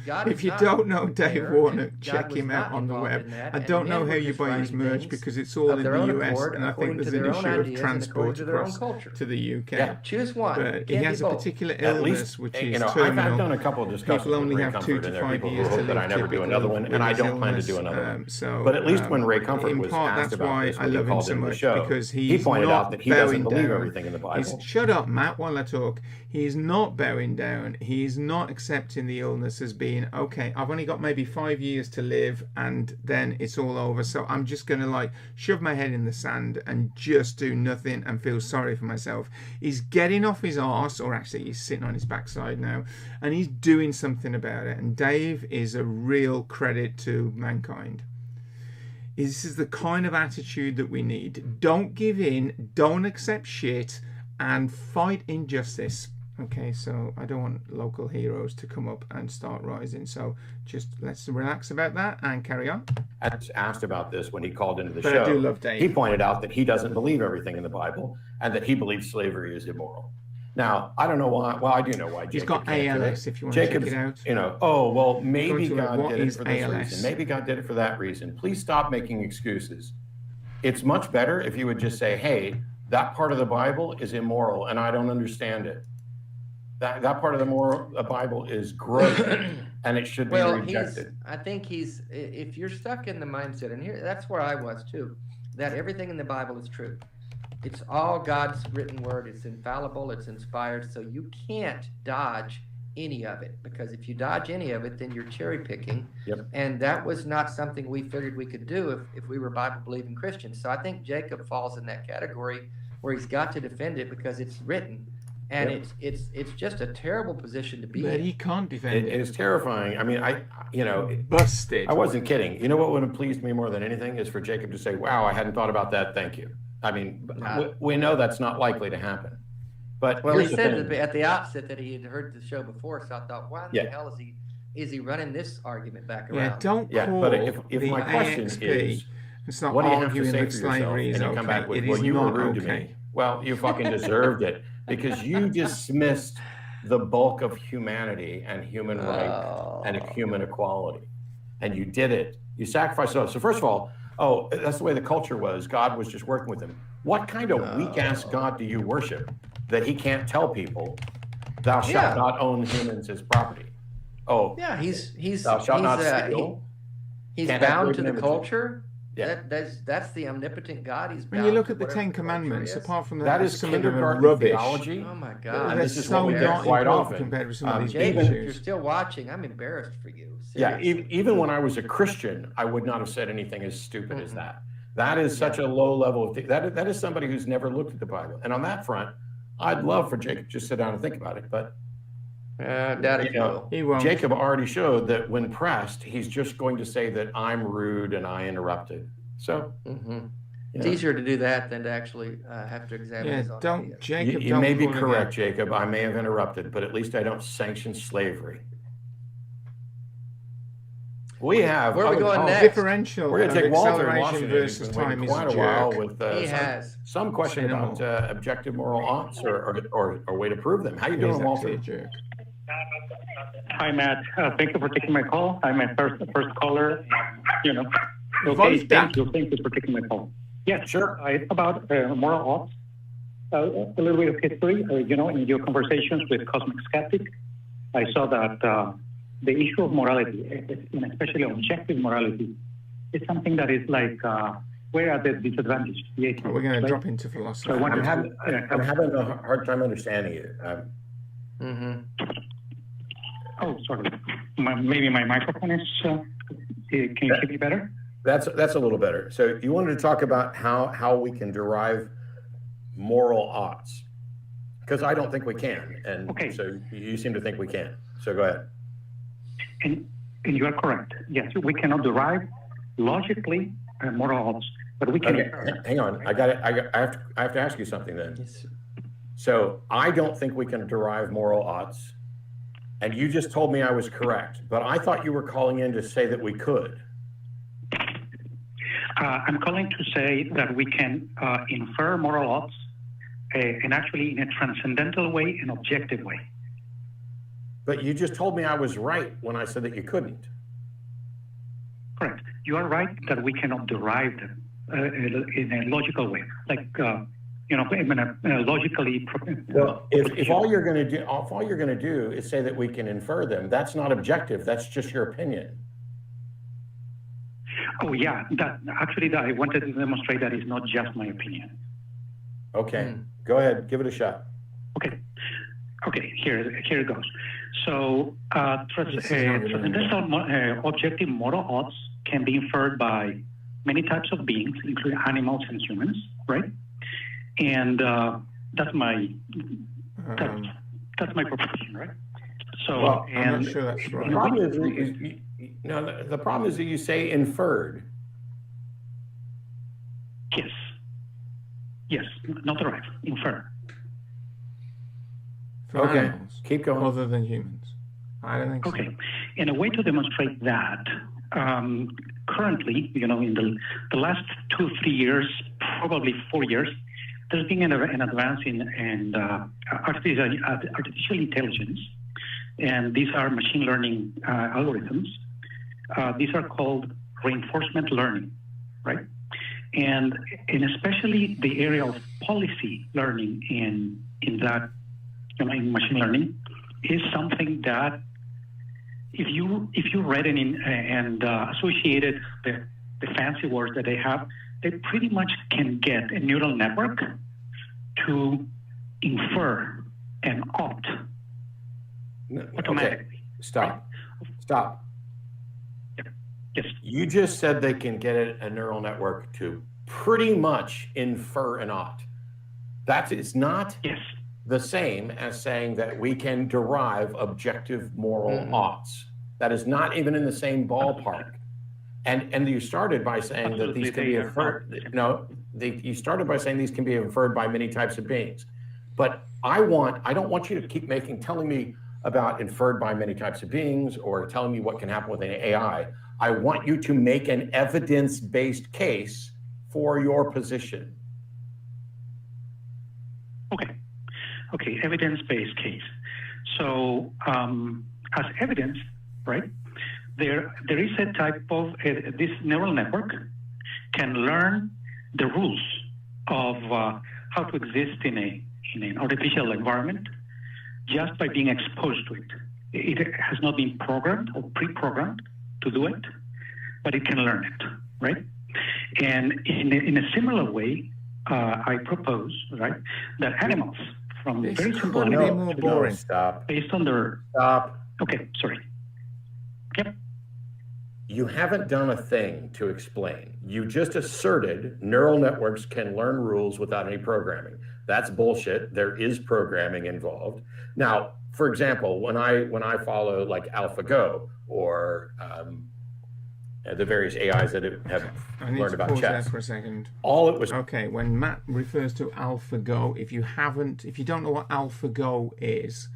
God If is you not don't know Dave there, Warner, and check God was him out not on the involved web. in that, I and don't know men how were you just buy his writing merch things because it's all of in their the own US, accord, and I think according there's to an their own issue of ideas and transport according to their own across culture. to the UK. Yeah. Choose one. But he Can't has be a both. particular at illness least, which you is know, I've terminal. done a couple of discussions People only with Ray have 2 Comfort, to and there are 5 people who years to hope that I live never do typically another one, with and I his don't plan to do illness. another one. So, But at least when Ray Comfort in was part, asked that's about why this I when he love him called so into the much, show, because he he's pointed not out that he doesn't bowing believe down. everything in the Bible. Shut up, Matt, while I talk. He's not bowing down. He's not accepting the illness as being, okay, I've only got maybe 5 years to live and then it's all over. So I'm just going to like shove my head in the sand and just do nothing and feel sorry for myself. He's getting off his arse, or actually he's sitting on his backside now, and he's doing something about it. And Dave is a real credit to mankind. This is the kind of attitude that we need. Don't give in, don't accept shit, and fight injustice. Okay, so I don't want local heroes to come up and start rising. So just let's relax about that and carry on. I was asked about this when he called into the But show. I do love Dave. He pointed out that he doesn't believe everything in the Bible and that he believes slavery is immoral. Now, I don't know why. Well, I do know why. He's Jacob got can't do ALS it. if you want to check Jacob's, it out. you know, oh, well, maybe to God what did it is for this ALS? reason. Maybe God did it for that reason. Please stop making excuses. It's much better if you would just say, hey, that part of the Bible is immoral and I don't understand it. That part of the Bible is gross and it should be rejected. I think if you're stuck in the mindset, and here, that's where I was too, that everything in the Bible is true. It's all God's written word. It's infallible. It's inspired. So you can't dodge any of it, because if you dodge any of it, then you're cherry picking. Yep. And that was not something we figured we could do if we were Bible believing Christians. So I think Jacob falls in that category where he's got to defend it because it's written. And Yep. it's just a terrible position to be But in. he can't defend It is terrifying. I mean, Busted. I wasn't kidding. You know what would have pleased me more than anything is for Jacob to say, wow, I hadn't thought about that. Thank you. I mean, we know that's not likely to happen. But well, he said at the outset that he had heard the show before, so I thought, why in the hell is he running this argument back around? Yeah, don't call but if my question AXP, is, it's not what do you have to arguing say that for yourself? slavery is And you come back with, well, you were rude to me. Well, you fucking deserved it because you dismissed the bulk of humanity and human rights and human equality. And you did it. You sacrificed it. So first of all, that's the way the culture was. God was just working with them. What kind of weak-ass God do you worship that he can't tell people, thou shalt not own humans as property? Oh, yeah, he's thou shalt not steal. He's bound to the culture. Yeah. That's the omnipotent God. He's bound. When you look at the whatever Ten Commandments, apart from that is some of them are kindergarten rubbish. theology. Oh my God! And this is what we get quite often compared with some of these Jacob, issues. if you're still watching, I'm embarrassed for you. Seriously. Yeah, even when I was a Christian, I would not have said anything as stupid as that. That is such a low level of that is somebody who's never looked at the Bible. And on that front, I'd love for Jacob to just sit down and think about it, but Jacob already showed that when pressed, he's just going to say that I'm rude and I interrupted. So it's easier to do that than to actually have to examine his own ideas. Jacob, you may be correct, Jacob. I may have interrupted, but at least I don't sanction slavery. We have. Where are we going next? Differential. We're going to take Walter in Washington versus time quite is a while with some question Cinema. about objective moral oughts or a way to prove them. How you doing, Walter? Hi, Matt. Thank you for taking my call. I'm my first caller. You know. Okay, thank you for taking my call. Yes, sure. It's about moral oughts. A little bit of history. You know, in your conversations with Cosmic Skeptic, I saw that the issue of morality, and especially objective morality, is something that is like we're at the disadvantage. We're going to drop into philosophy. So I'm having a hard time understanding you. Oh, sorry. Maybe my microphone is. Can you hear me better? That's a little better. So you wanted to talk about how we can derive moral oughts, because I don't think we can, and so you seem to think we can. So go ahead. And you are correct. Yes, we cannot derive logically moral oughts, but we can. Okay, hang on. I have to ask you something then. Yes. So I don't think we can derive moral oughts, and you just told me I was correct, but I thought you were calling in to say that we could. I'm calling to say that we can infer moral oughts, and actually in a transcendental way, an objective way. But you just told me I was right when I said that you couldn't. Correct. You are right that we cannot derive them in a logical way, like in a logically. Well, if all you're going to do is say that we can infer them, that's not objective. That's just your opinion. Oh yeah, that I wanted to demonstrate that is not just my opinion. Okay, go ahead, give it a shot. Okay, here it goes. So, transcendental objective moral oughts can be inferred by many types of beings, including animals and humans, right? And that's my proposition, right? So, well, I'm not sure that's right. The problem is that you say inferred. Yes, not derived, infer. Okay, animals, keep going. Other than humans, I don't think so. Okay, and a way to demonstrate that, currently, in the last 2-3 years, probably 4 years, there's been an advance in artificial intelligence, and these are machine learning algorithms. These are called reinforcement learning, right? And especially the area of policy learning in that, in machine learning, is something that if you read and associated the fancy words that they have, they pretty much can get a neural network to infer an ought automatically. Okay. Stop. Yes. You just said they can get a neural network to pretty much infer an ought. That is not the same as saying that we can derive objective moral oughts. That is not even in the same ballpark. And you started by saying that these can be inferred. No, you started by saying these can be inferred by many types of beings, but I don't want you to keep telling me about inferred by many types of beings or telling me what can happen with an AI. I want you to make an evidence-based case for your position. Okay, evidence-based case. So as evidence, right, there is a type of, this neural network can learn the rules of how to exist in an artificial environment just by being exposed to it. It has not been programmed or pre-programmed to do it, but it can learn it, right? And in a similar way, I propose, right, that animals from very simple animals, stop. Based on their... Stop. Okay, sorry. Yep. You haven't done a thing to explain. You just asserted neural networks can learn rules without any programming. That's bullshit. There is programming involved. Now, for example, when I follow like AlphaGo or the various AIs that have learned about chess. For a second. All it was okay. When Matt refers to AlphaGo, if you don't know what AlphaGo is,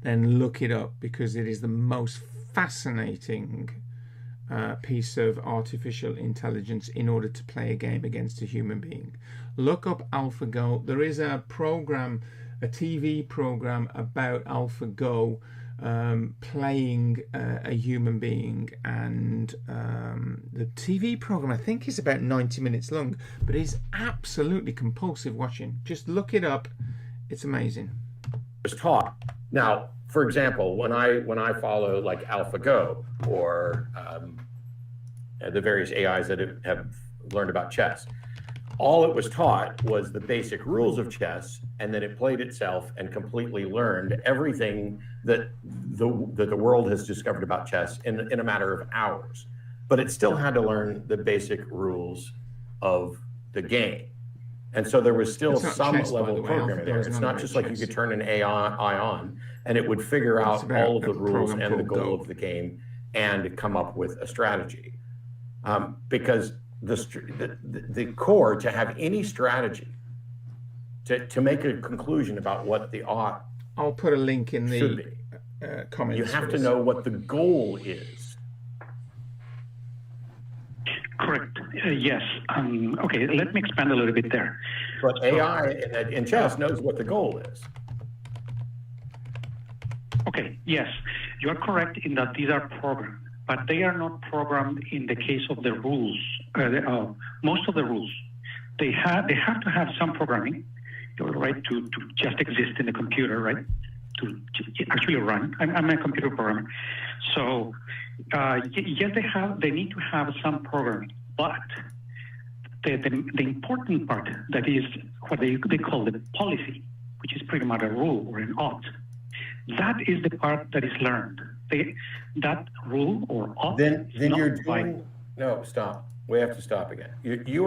then look it up, because it is the most fascinating piece of artificial intelligence in order to play a game against a human being. Look up AlphaGo. There is a program, a TV program about AlphaGo playing a human being, and the TV program I think is about 90 minutes long, but it's absolutely compulsive watching. Just look it up. It's amazing. Was taught. Now, for example, when I follow like AlphaGo or the various AIs that have learned about chess, all it was taught was the basic rules of chess, and then it played itself and completely learned everything that the world has discovered about chess in a matter of hours. But it still had to learn the basic rules of the game. And so there was still some level of programming there. It's not just like you could turn an AI on and it would figure out all of the rules and the goal of the game and come up with a strategy. Because the core to have any strategy to make a conclusion about what the ought I'll put a link in the comments. You have to know what the goal is. Correct. Yes. Okay, let me expand a little bit there. But AI in chess knows what the goal is. Okay, yes. You are correct in that these are programmed, but they are not programmed in the case of the rules. Most of the rules, they have to have some programming, right, to just exist in the computer, right, to actually run. I'm a computer programmer, so yes, they need to have some programming, but the important part, that is what they call the policy, which is pretty much a rule or an ought. That is the part that is learned. That rule or ought. Then you're doing. No, stop. We have to stop again. You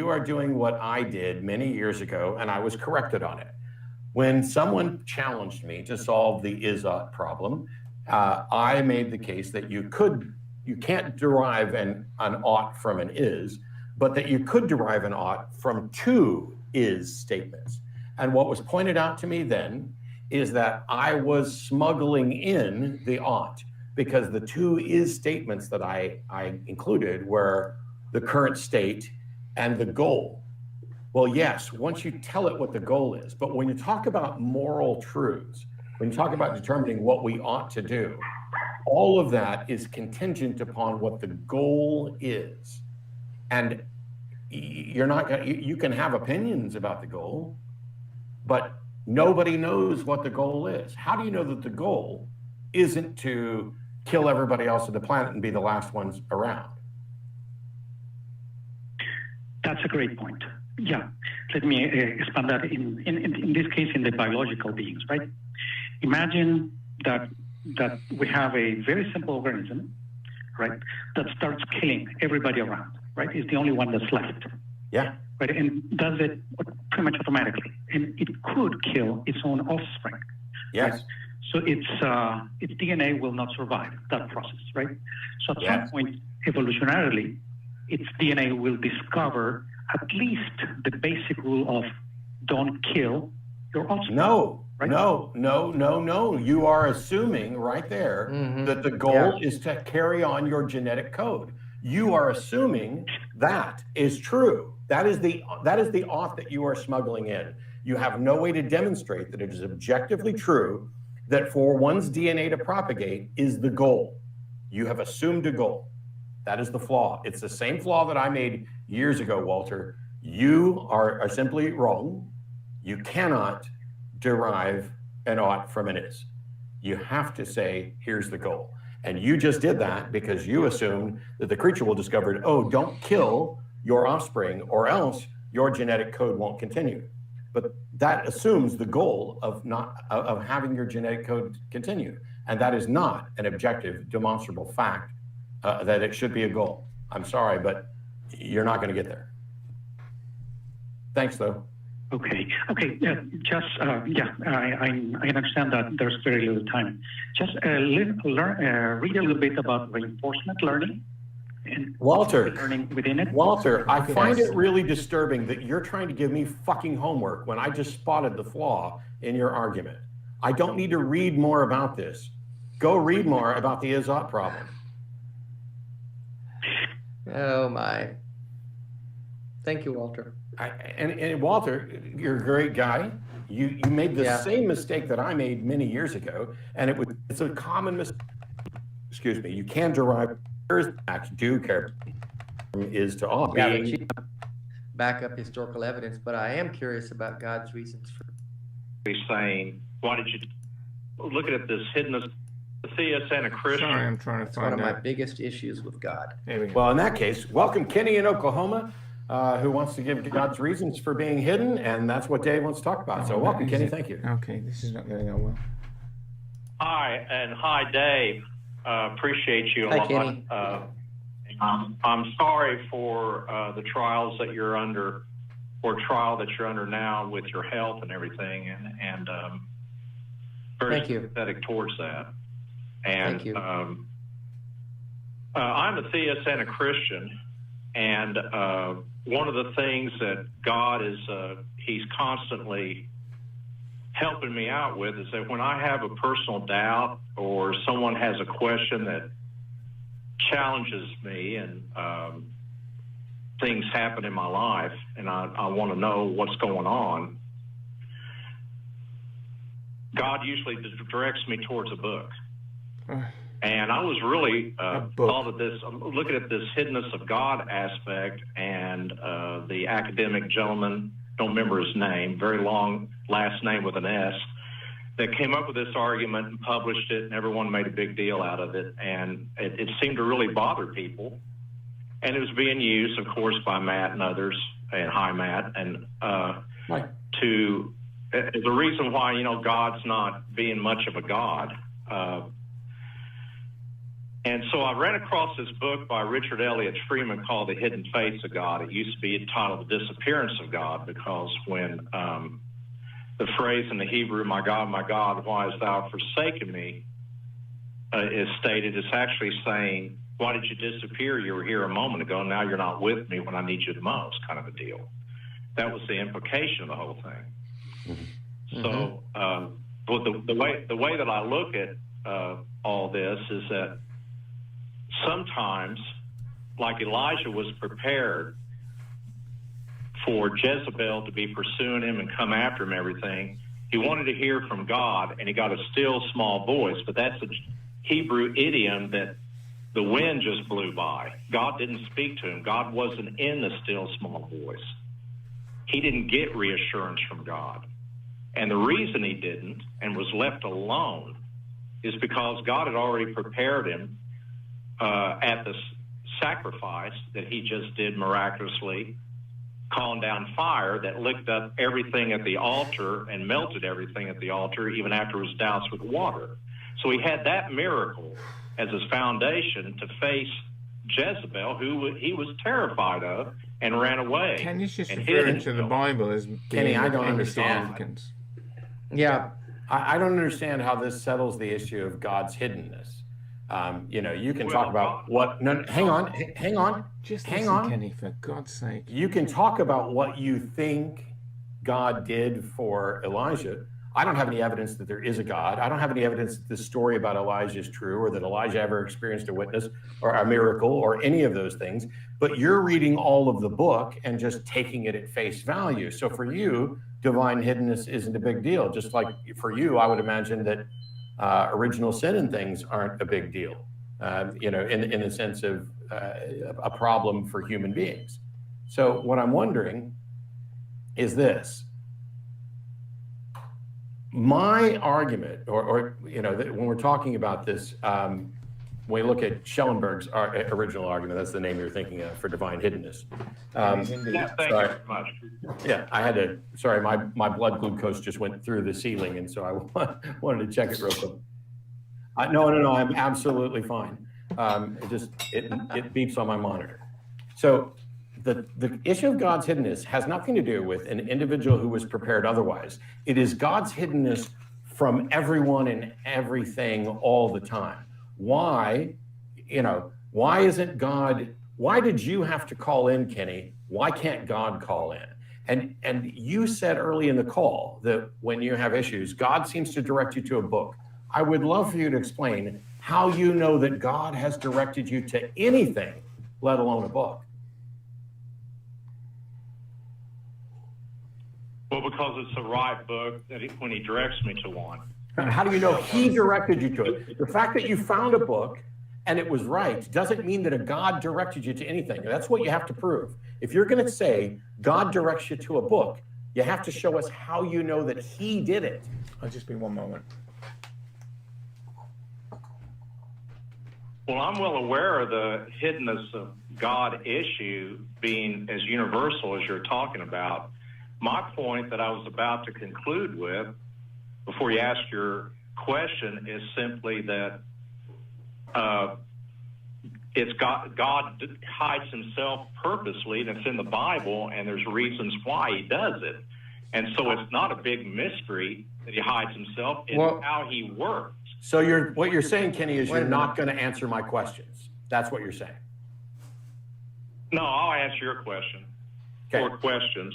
are doing what I did many years ago, and I was corrected on it. When someone challenged me to solve the is-ought problem, I made the case that you can't derive an ought from an is, but that you could derive an ought from two is statements. And what was pointed out to me then is that I was smuggling in the ought, because the two is statements that I included were the current state and the goal. Well, yes, once you tell it what the goal is, but when you talk about moral truths, when you talk about determining what we ought to do, all of that is contingent upon what the goal is. And you can have opinions about the goal, but nobody knows what the goal is. How do you know that the goal isn't to kill everybody else on the planet and be the last ones around? That's a great point. Yeah, let me expand that in this case in the biological beings, right? Imagine that we have a very simple organism, right, that starts killing everybody around, right? It's the only one that's left. Yeah. Right, and does it pretty much automatically, and it could kill its own offspring. Yes. Right? So its DNA will not survive that process, right? So at some point, evolutionarily, its DNA will discover at least the basic rule of don't kill your offspring. No, right? no. You are assuming right there that the goal is to carry on your genetic code. You are assuming that is true. That is the off that you are smuggling in. You have no way to demonstrate that it is objectively true that for one's DNA to propagate is the goal. You have assumed a goal. That is the flaw. It's the same flaw that I made years ago, Walter. You are simply wrong. You cannot derive an ought from an is. You have to say, here's the goal. And you just did that because you assumed that the creature will discover, oh, don't kill your offspring or else your genetic code won't continue. But that assumes the goal of having your genetic code continue. And that is not an objective, demonstrable fact that it should be a goal. I'm sorry, but you're not going to get there. Thanks, though. Okay. Yeah, just I understand that there's very little time. Just read a little bit about reinforcement learning and Walter, learning within it. Walter, I find it really disturbing that you're trying to give me fucking homework when I just spotted the flaw in your argument. I don't need to read more about this. Go read more about the is-ought problem. Oh my! Thank you, Walter. And Walter, you're a great guy. You made the same mistake that I made many years ago, and it's a common mistake. Excuse me. You can derive acts do care is to all. Yeah, but you back up historical evidence. But I am curious about God's reasons for saying, "Why did you look at this hiddenness?" Atheist and a Christian. Sorry, I'm trying to That's find one of out. my biggest issues with God. Well, in that case, welcome Kenny in Oklahoma, who wants to give God's reasons for being hidden, and that's what Dave wants to talk about. So welcome, Kenny. Thank you. Okay, this is not going to go well. Hi, Dave. Appreciate you a Hi, lot. Kenny. I'm sorry for the trials that you're under, or trial that you're under now with your health and everything, and very Thank you. sympathetic towards that. And Thank you. I'm a theist and a Christian, and one of the things that God is, he's constantly helping me out with is that when I have a personal doubt or someone has a question that challenges me and things happen in my life and I want to know what's going on, God usually directs me towards a book. And I was really looking at this hiddenness of God aspect, and the academic gentleman, don't remember his name, very long last name with an S, that came up with this argument and published it, and everyone made a big deal out of it. And it seemed to really bother people. And it was being used, of course, by Matt and others, and hi, Matt, and to the reason why, God's not being much of a God. And so I ran across this book by Richard Elliott Freeman called The Hidden Face of God. It used to be entitled The Disappearance of God, because when the phrase in the Hebrew, my God, why hast thou forsaken me, is stated, it's actually saying, why did you disappear? You were here a moment ago, now you're not with me when I need you the most, kind of a deal. That was the implication of the whole thing. Mm-hmm. So the way that I look at all this is that sometimes, like Elijah was prepared for Jezebel to be pursuing him and come after him, everything, he wanted to hear from God, and he got a still small voice. But that's a Hebrew idiom that the wind just blew by. God didn't speak to him. God wasn't in the still small voice. He didn't get reassurance from God. And the reason he didn't and was left alone is because God had already prepared him at the sacrifice that he just did miraculously, calling down fire that licked up everything at the altar and melted everything at the altar, even after it was doused with water. So he had that miracle as his foundation to face Jezebel, who he was terrified of, and ran away. Can you just refer into the Bible as being Kenny, I don't understand. Yeah. I don't understand how this settles the issue of God's hiddenness. You can talk about what. No, hang on. Just hang listen, on, Kenny, for God's sake. You can talk about what you think God did for Elijah. I don't have any evidence that there is a God. I don't have any evidence that this story about Elijah is true, or that Elijah ever experienced a witness or a miracle or any of those things. But you're reading all of the book and just taking it at face value. So for you, divine hiddenness isn't a big deal. Just like for you, I would imagine that original sin and things aren't a big deal, in the sense of a problem for human beings. So what I'm wondering is this. My argument, or when we're talking about this, when we look at Schellenberg's original argument, that's the name you're thinking of for divine hiddenness. Thank you very much. Yeah, I had to. Sorry, my blood glucose just went through the ceiling, and so I wanted to check it real quick. No, I'm absolutely fine. It beeps on my monitor. So the issue of God's hiddenness has nothing to do with an individual who was prepared otherwise. It is God's hiddenness from everyone and everything all the time. Why isn't God? Why did you have to call in, Kenny? Why can't God call in? And you said early in the call that when you have issues, God seems to direct you to a book. I would love for you to explain how you know that God has directed you to anything, let alone a book. Well, because it's the right book when he directs me to one. How do you know he directed you to it? The fact that you found a book and it was right doesn't mean that a God directed you to anything. That's what you have to prove. If you're going to say God directs you to a book, you have to show us how you know that he did it. I'll just be one moment. Well, I'm well aware of the hiddenness of God issue being as universal as you're talking about. My point that I was about to conclude with, before you ask your question, is simply that it's God hides himself purposely, and it's in the Bible, and there's reasons why he does it. And so it's not a big mystery that he hides himself. It's how he works. So what you're saying, Kenny, is you're not going to answer my questions. That's what you're saying. No, I'll answer your question. Okay. 4 questions.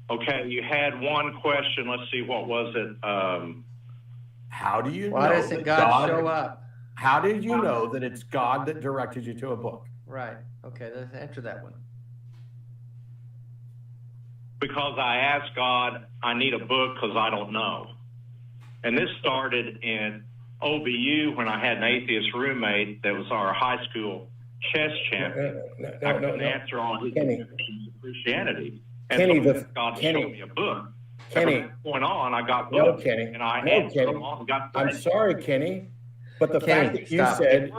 Okay, you had one question. Let's see, what was it? How do you know? Why doesn't God show up? How did you know that it's God that directed you to a book? Right. Okay, let's answer that one. Because I asked God, I need a book because I don't know. And this started in OBU when I had an atheist roommate that was our high school chess champion. I couldn't answer all his questions of Christianity. And Kenny, so God showed me a book. Kenny, from that point on, I got books, and I answered them all and got I'm sorry, Kenny, but the fact that you said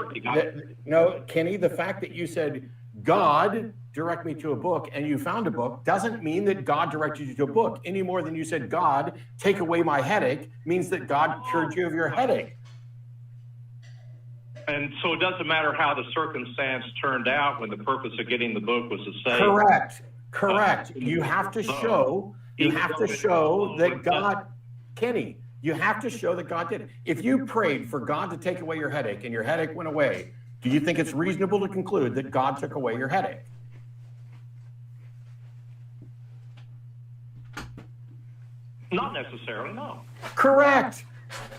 Kenny, the fact that you said God direct me to a book and you found a book doesn't mean that God directed you to a book any more than you said God take away my headache means that God cured you of your headache. And so it doesn't matter how the circumstance turned out when the purpose of getting the book was to say. Correct. You have to show that God, Kenny, you have to show that God did it. If you prayed for God to take away your headache and your headache went away, do you think it's reasonable to conclude that God took away your headache? Not necessarily, no. Correct.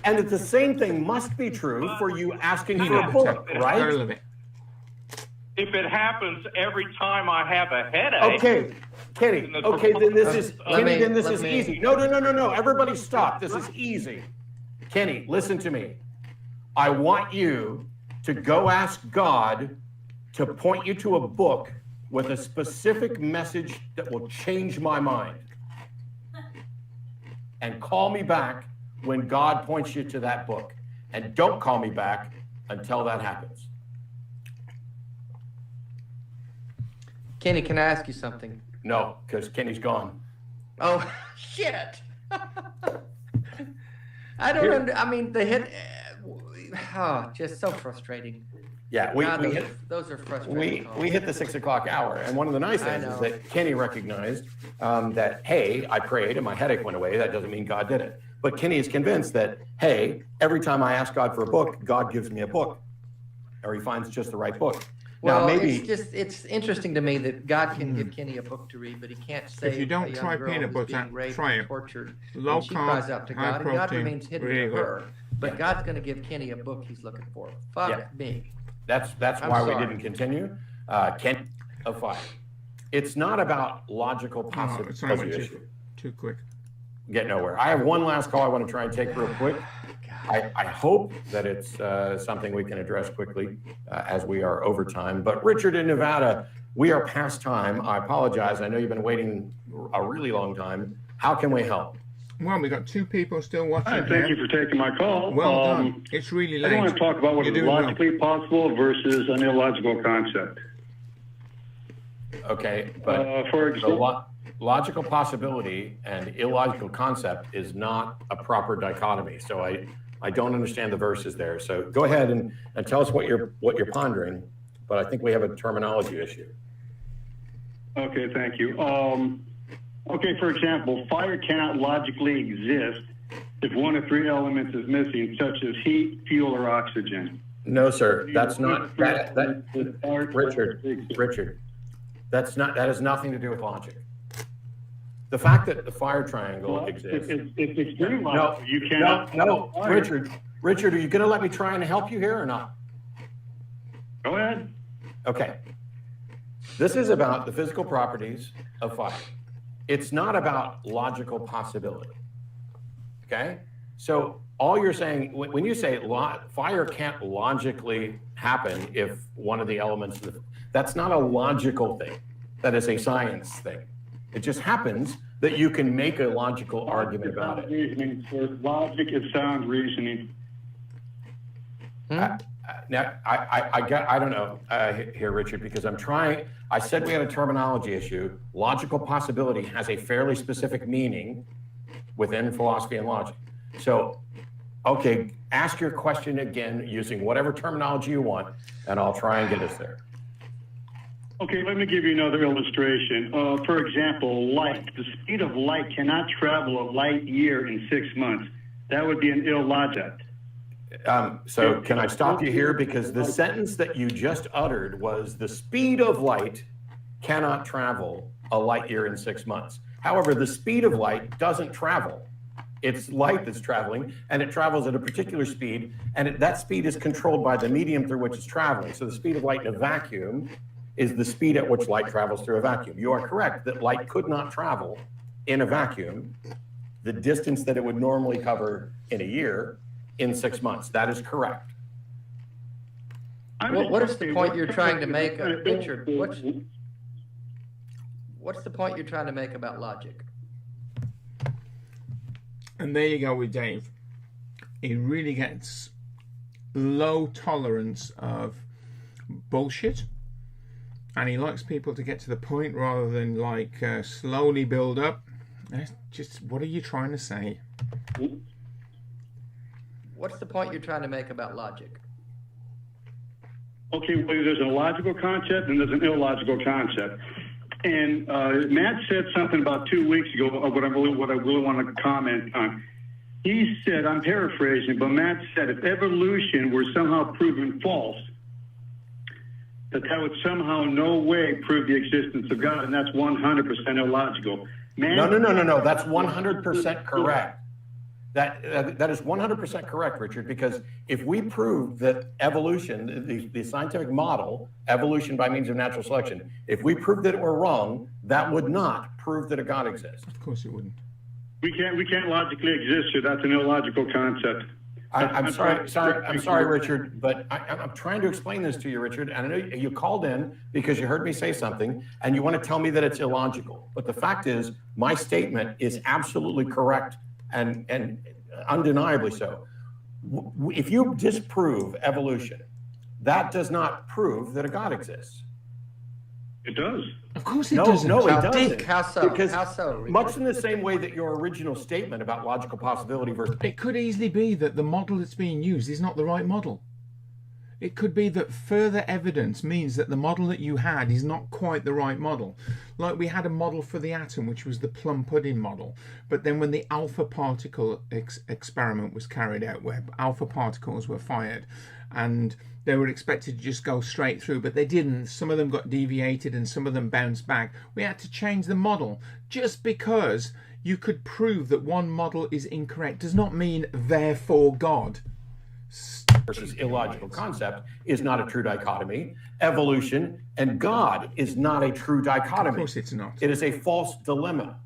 And the same thing must be true for you asking for a book, right? If it happens every time I have a headache. Okay, Kenny. Okay, then this is easy. No. Everybody stop. This is easy. Kenny, listen to me. I want you to go ask God to point you to a book with a specific message that will change my mind. And call me back when God points you to that book. And don't call me back until that happens. Kenny, can I ask you something? No, because Kenny's gone. Oh, shit. I don't I mean, the hit. Just so frustrating. Yeah, those are frustrating. We hit the 6 o'clock hour, and one of the nice things is that Kenny recognized that, hey, I prayed and my headache went away. That doesn't mean God did it. But Kenny is convinced that, hey, every time I ask God for a book, God gives me a book. or he finds just the right book. Well, now, maybe it's interesting to me that God can give Kenny a book to read, but he can't save if you don't a young try girl peanut who's butter, being raped try and it. tortured. Low And she cries out to high God, and God protein, remains hidden really to good. her. But God's going to give Kenny a book he's looking for. Fuck me. that's I'm why sorry. we didn't continue. Kent of fire. It's not about logical possibility. Too quick. Get nowhere. I have one last call I want to try and take real quick. I hope that it's something we can address quickly as we are over time. But Richard in Nevada, we are past time. I apologize. I know you've been waiting a really long time. How can we help? Well, we got 2 people still watching. Thank you for taking my call. Well done. It's really late. I want to talk about what is logically possible versus an illogical concept. Okay, but for example, logical possibility and illogical concept is not a proper dichotomy. So I don't understand the verses there. So go ahead and tell us what you're pondering. But I think we have a terminology issue. Okay, thank you. Okay, for example, fire cannot logically exist if one of 3 elements is missing, such as heat, fuel, or oxygen. No, sir. That's not Richard. That has nothing to do with logic. The fact that the fire triangle exists. It's extreme logic. You cannot. No, Richard, are you going to let me try and help you here or not? Go ahead. Okay. This is about the physical properties of fire. It's not about logical possibility. Okay? So all you're saying, when you say fire can't logically happen if one of the elements, that's not a logical thing. That is a science thing. It just happens that you can make a logical argument about it. Reasoning, sir. Logic is sound reasoning. Now, I don't know here, Richard, because I said we had a terminology issue. Logical possibility has a fairly specific meaning within philosophy and logic. So, okay, ask your question again using whatever terminology you want, and I'll try and get us there. Okay, let me give you another illustration. For example, light. The speed of light cannot travel a light year in 6 months. That would be an illogic. So can I stop you here? Because the sentence that you just uttered was the speed of light cannot travel a light year in 6 months. However, the speed of light doesn't travel. It's light that's traveling, and it travels at a particular speed, and that speed is controlled by the medium through which it's traveling. So the speed of light in a vacuum is the speed at which light travels through a vacuum. You are correct that light could not travel in a vacuum the distance that it would normally cover in a year in 6 months. That is correct. What is the point you're trying to make, Richard? What's the point you're trying to make about logic? And there you go with Dave. He really gets low tolerance of bullshit, and he likes people to get to the point rather than slowly build up. Just what are you trying to say? What's the point you're trying to make about logic? Okay, well, there's a logical concept and there's an illogical concept. And Matt said something about 2 weeks ago, what I really want to comment on. He said, I'm paraphrasing, but Matt said if evolution were somehow proven false, that would somehow no way prove the existence of God, and that's 100% illogical. No. That's 100% correct. That is 100% correct, Richard, because if we prove that evolution, the scientific model, evolution by means of natural selection, if we prove that it were wrong, that would not prove that a God exists. Of course it wouldn't. We can't logically exist here. That's an illogical concept. I'm sorry, Richard, but I'm trying to explain this to you, Richard. And I know you called in because you heard me say something, and you want to tell me that it's illogical. But the fact is, my statement is absolutely correct and undeniably so. If you disprove evolution, that does not prove that a God exists. It does. Of course it doesn't. No, it doesn't. How so? Because How so, Richard? much in the same way that your original statement about logical possibility versus... It could easily be that the model that's being used is not the right model. It could be that further evidence means that the model that you had is not quite the right model. Like we had a model for the atom, which was the plum pudding model. But then when the alpha particle experiment was carried out, where alpha particles were fired, and they were expected to just go straight through, but they didn't. Some of them got deviated and some of them bounced back. We had to change the model. Just because you could prove that one model is incorrect does not mean therefore God. Versus illogical concept is not a true dichotomy. Evolution and God is not a true dichotomy. Of course it's not. It is a false dilemma.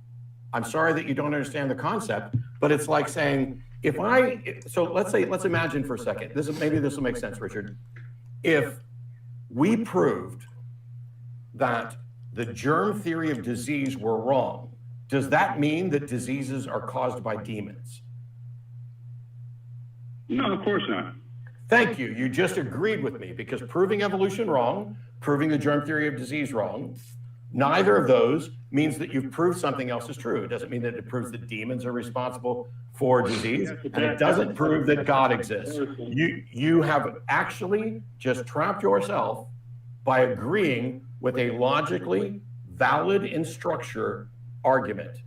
I'm sorry that you don't understand the concept, but it's like saying, let's imagine for a second, maybe this will make sense, Richard. If we proved that the germ theory of disease were wrong, does that mean that diseases are caused by demons? No, of course not. Thank you. You just agreed with me, because proving evolution wrong, proving the germ theory of disease wrong, neither of those means that you've proved something else is true. It doesn't mean that it proves that demons are responsible for disease, and it doesn't prove that God exists. You have actually just trapped yourself by agreeing with a logically valid in structure argument.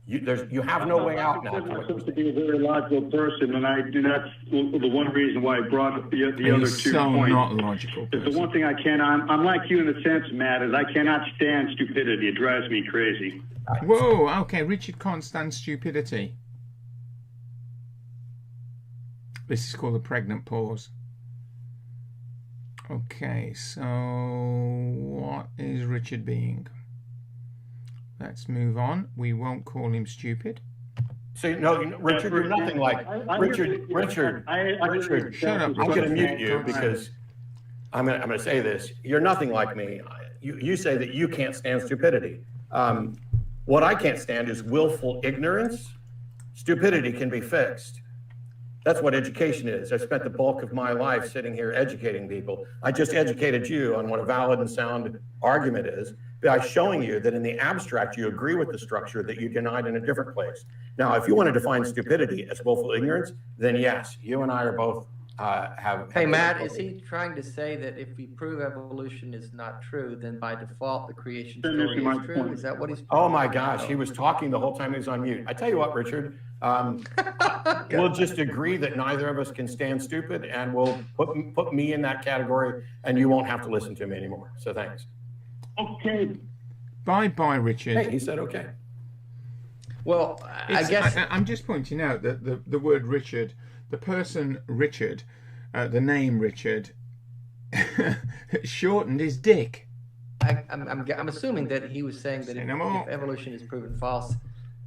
You have no way out now. I'm supposed to be a very logical person, and that's the one reason why I brought up the other 2 points. Not logical. The one thing I cannot, I'm like you in the sense, Matt, is I cannot stand stupidity. It drives me crazy. Whoa, okay, Richard can't stand stupidity. This is called a pregnant pause. Okay, so what is Richard being? Let's move on. We won't call him stupid. So no, Richard, you're nothing like Richard. Shut up. I'm going to mute you because I'm going to say this. You're nothing like me. You say that you can't stand stupidity. What I can't stand is willful ignorance. Stupidity can be fixed. That's what education is. I spent the bulk of my life sitting here educating people. I just educated you on what a valid and sound argument is by showing you that in the abstract you agree with the structure that you denied in a different place. Now, if you want to define stupidity as willful ignorance, then yes, you and I are both have. Hey, Matt, is he trying to say that if we prove evolution is not true, then by default the creation story is true? Is that what he's? Oh my gosh, he was talking the whole time he was on mute. I tell you what, Richard, we'll just agree that neither of us can stand stupid, and we'll put me in that category, and you won't have to listen to me anymore. So thanks. Okay. Bye, Richard. Hey, he said okay. Well, I guess I'm just pointing out that the word Richard, the person Richard, the name Richard, shortened his dick. I'm assuming that he was saying that if evolution is proven false,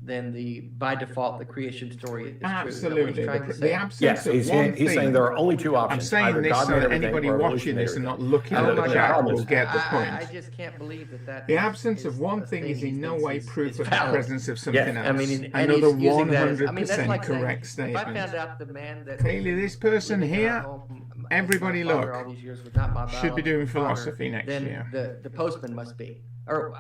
then by default the creation story is absolutely true. The absence of one thing. He's saying there are only two options. I'm saying this so that anybody watching this and not looking at the chat will get the point. I just can't believe that the absence of one thing is in no way proof of the presence of something else. I mean, another 100% correct statement. If I found out the man that clearly this person here, everybody look, should be doing philosophy next year. The postman must be. Or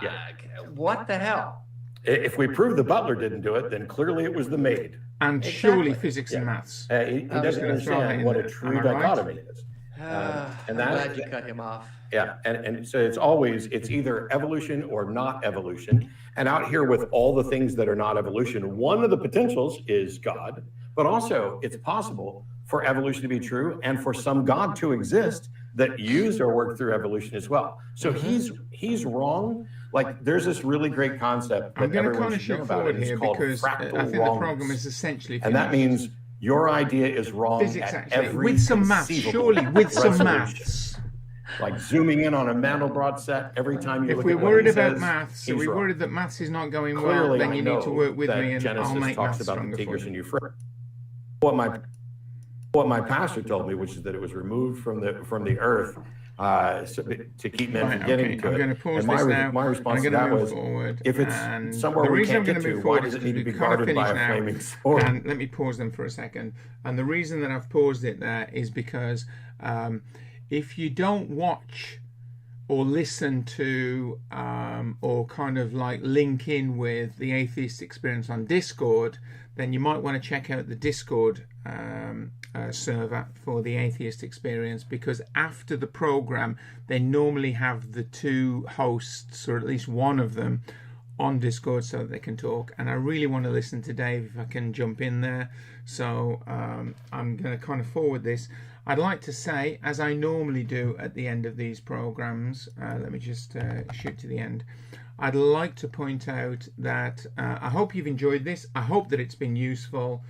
what the hell? If we prove the butler didn't do it, then clearly it was the maid. And surely physics and maths. He doesn't understand what a true dichotomy is. I'm glad you cut him off. Yeah, and so it's either evolution or not evolution. And out here with all the things that are not evolution, one of the potentials is God, but also it's possible for evolution to be true and for some God to exist that used or worked through evolution as well. So he's wrong. Like, there's this really great concept that I'm going to kind everyone of should know shoot about. forward It's here called because I fractal think the wrongness. program is essentially finished. And that means your idea is wrong physics, at actually, every with some maths, conceivable surely with some resolution. maths. Like zooming in on a Mandelbrot set every time you if look we're at what worried he about says, maths, so he's we're wrong. worried that maths is not going Clearly, well, then I you know need to work with that me and Genesis I'll make talks maths about stronger the for Tigris you. and Euphrates. What my pastor told me, which is that it was removed from the earth to keep men from getting to it. I'm going to pause and this now. my response I'm to going that to move was, forward. if it's and somewhere the we reason can't I'm get going to to, move why forward does is it need to be because we guarded by can't a finish flaming now. sword? And let me pause them for a second. And the reason that I've paused it there is because if you don't watch or listen to or kind of like link in with the Atheist Experience on Discord, then you might want to check out the Discord server for the Atheist Experience, because after the program they normally have the two hosts, or at least one of them, on Discord so that they can talk. And I really want to listen to Dave if I can jump in there. So I'm going to kind of forward this. I'd like to say, as I normally do at the end of these programs, let me just shoot to the end. I'd like to point out that I hope you've enjoyed this. I hope that it's been useful,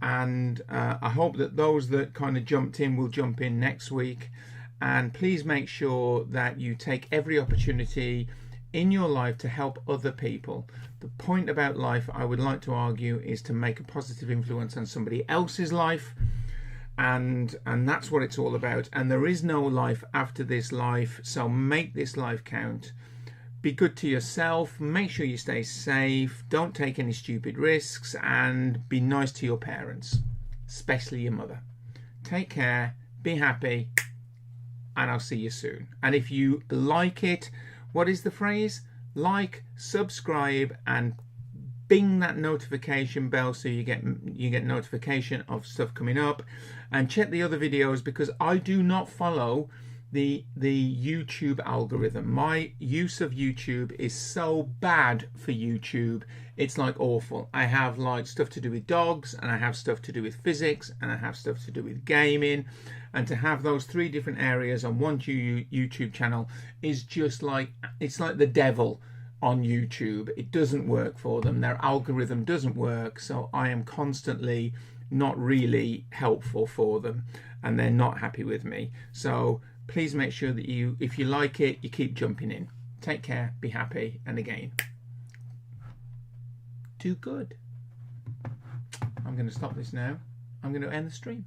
and I hope that those that kind of jumped in will jump in next week. And please make sure that you take every opportunity in your life to help other people. The point about life, I would like to argue, is to make a positive influence on somebody else's life, and that's what it's all about. And there is no life after this life, so make this life count. Be good to yourself, make sure you stay safe, don't take any stupid risks, and be nice to your parents, especially your mother. Take care, be happy, and I'll see you soon. And if you like it, what is the phrase? Like, subscribe, and bing that notification bell so you get notification of stuff coming up. And check the other videos, because I do not follow the YouTube algorithm. My use of YouTube is so bad for YouTube, it's like awful. I have like stuff to do with dogs, and I have stuff to do with physics, and I have stuff to do with gaming, and to have those 3 different areas on one YouTube channel is just like, it's like the devil on YouTube. It doesn't work for them. Their algorithm doesn't work, so I am constantly not really helpful for them, and they're not happy with me. So please make sure that you, if you like it, you keep jumping in. Take care, be happy, and again, do good. I'm going to stop this now. I'm going to end the stream.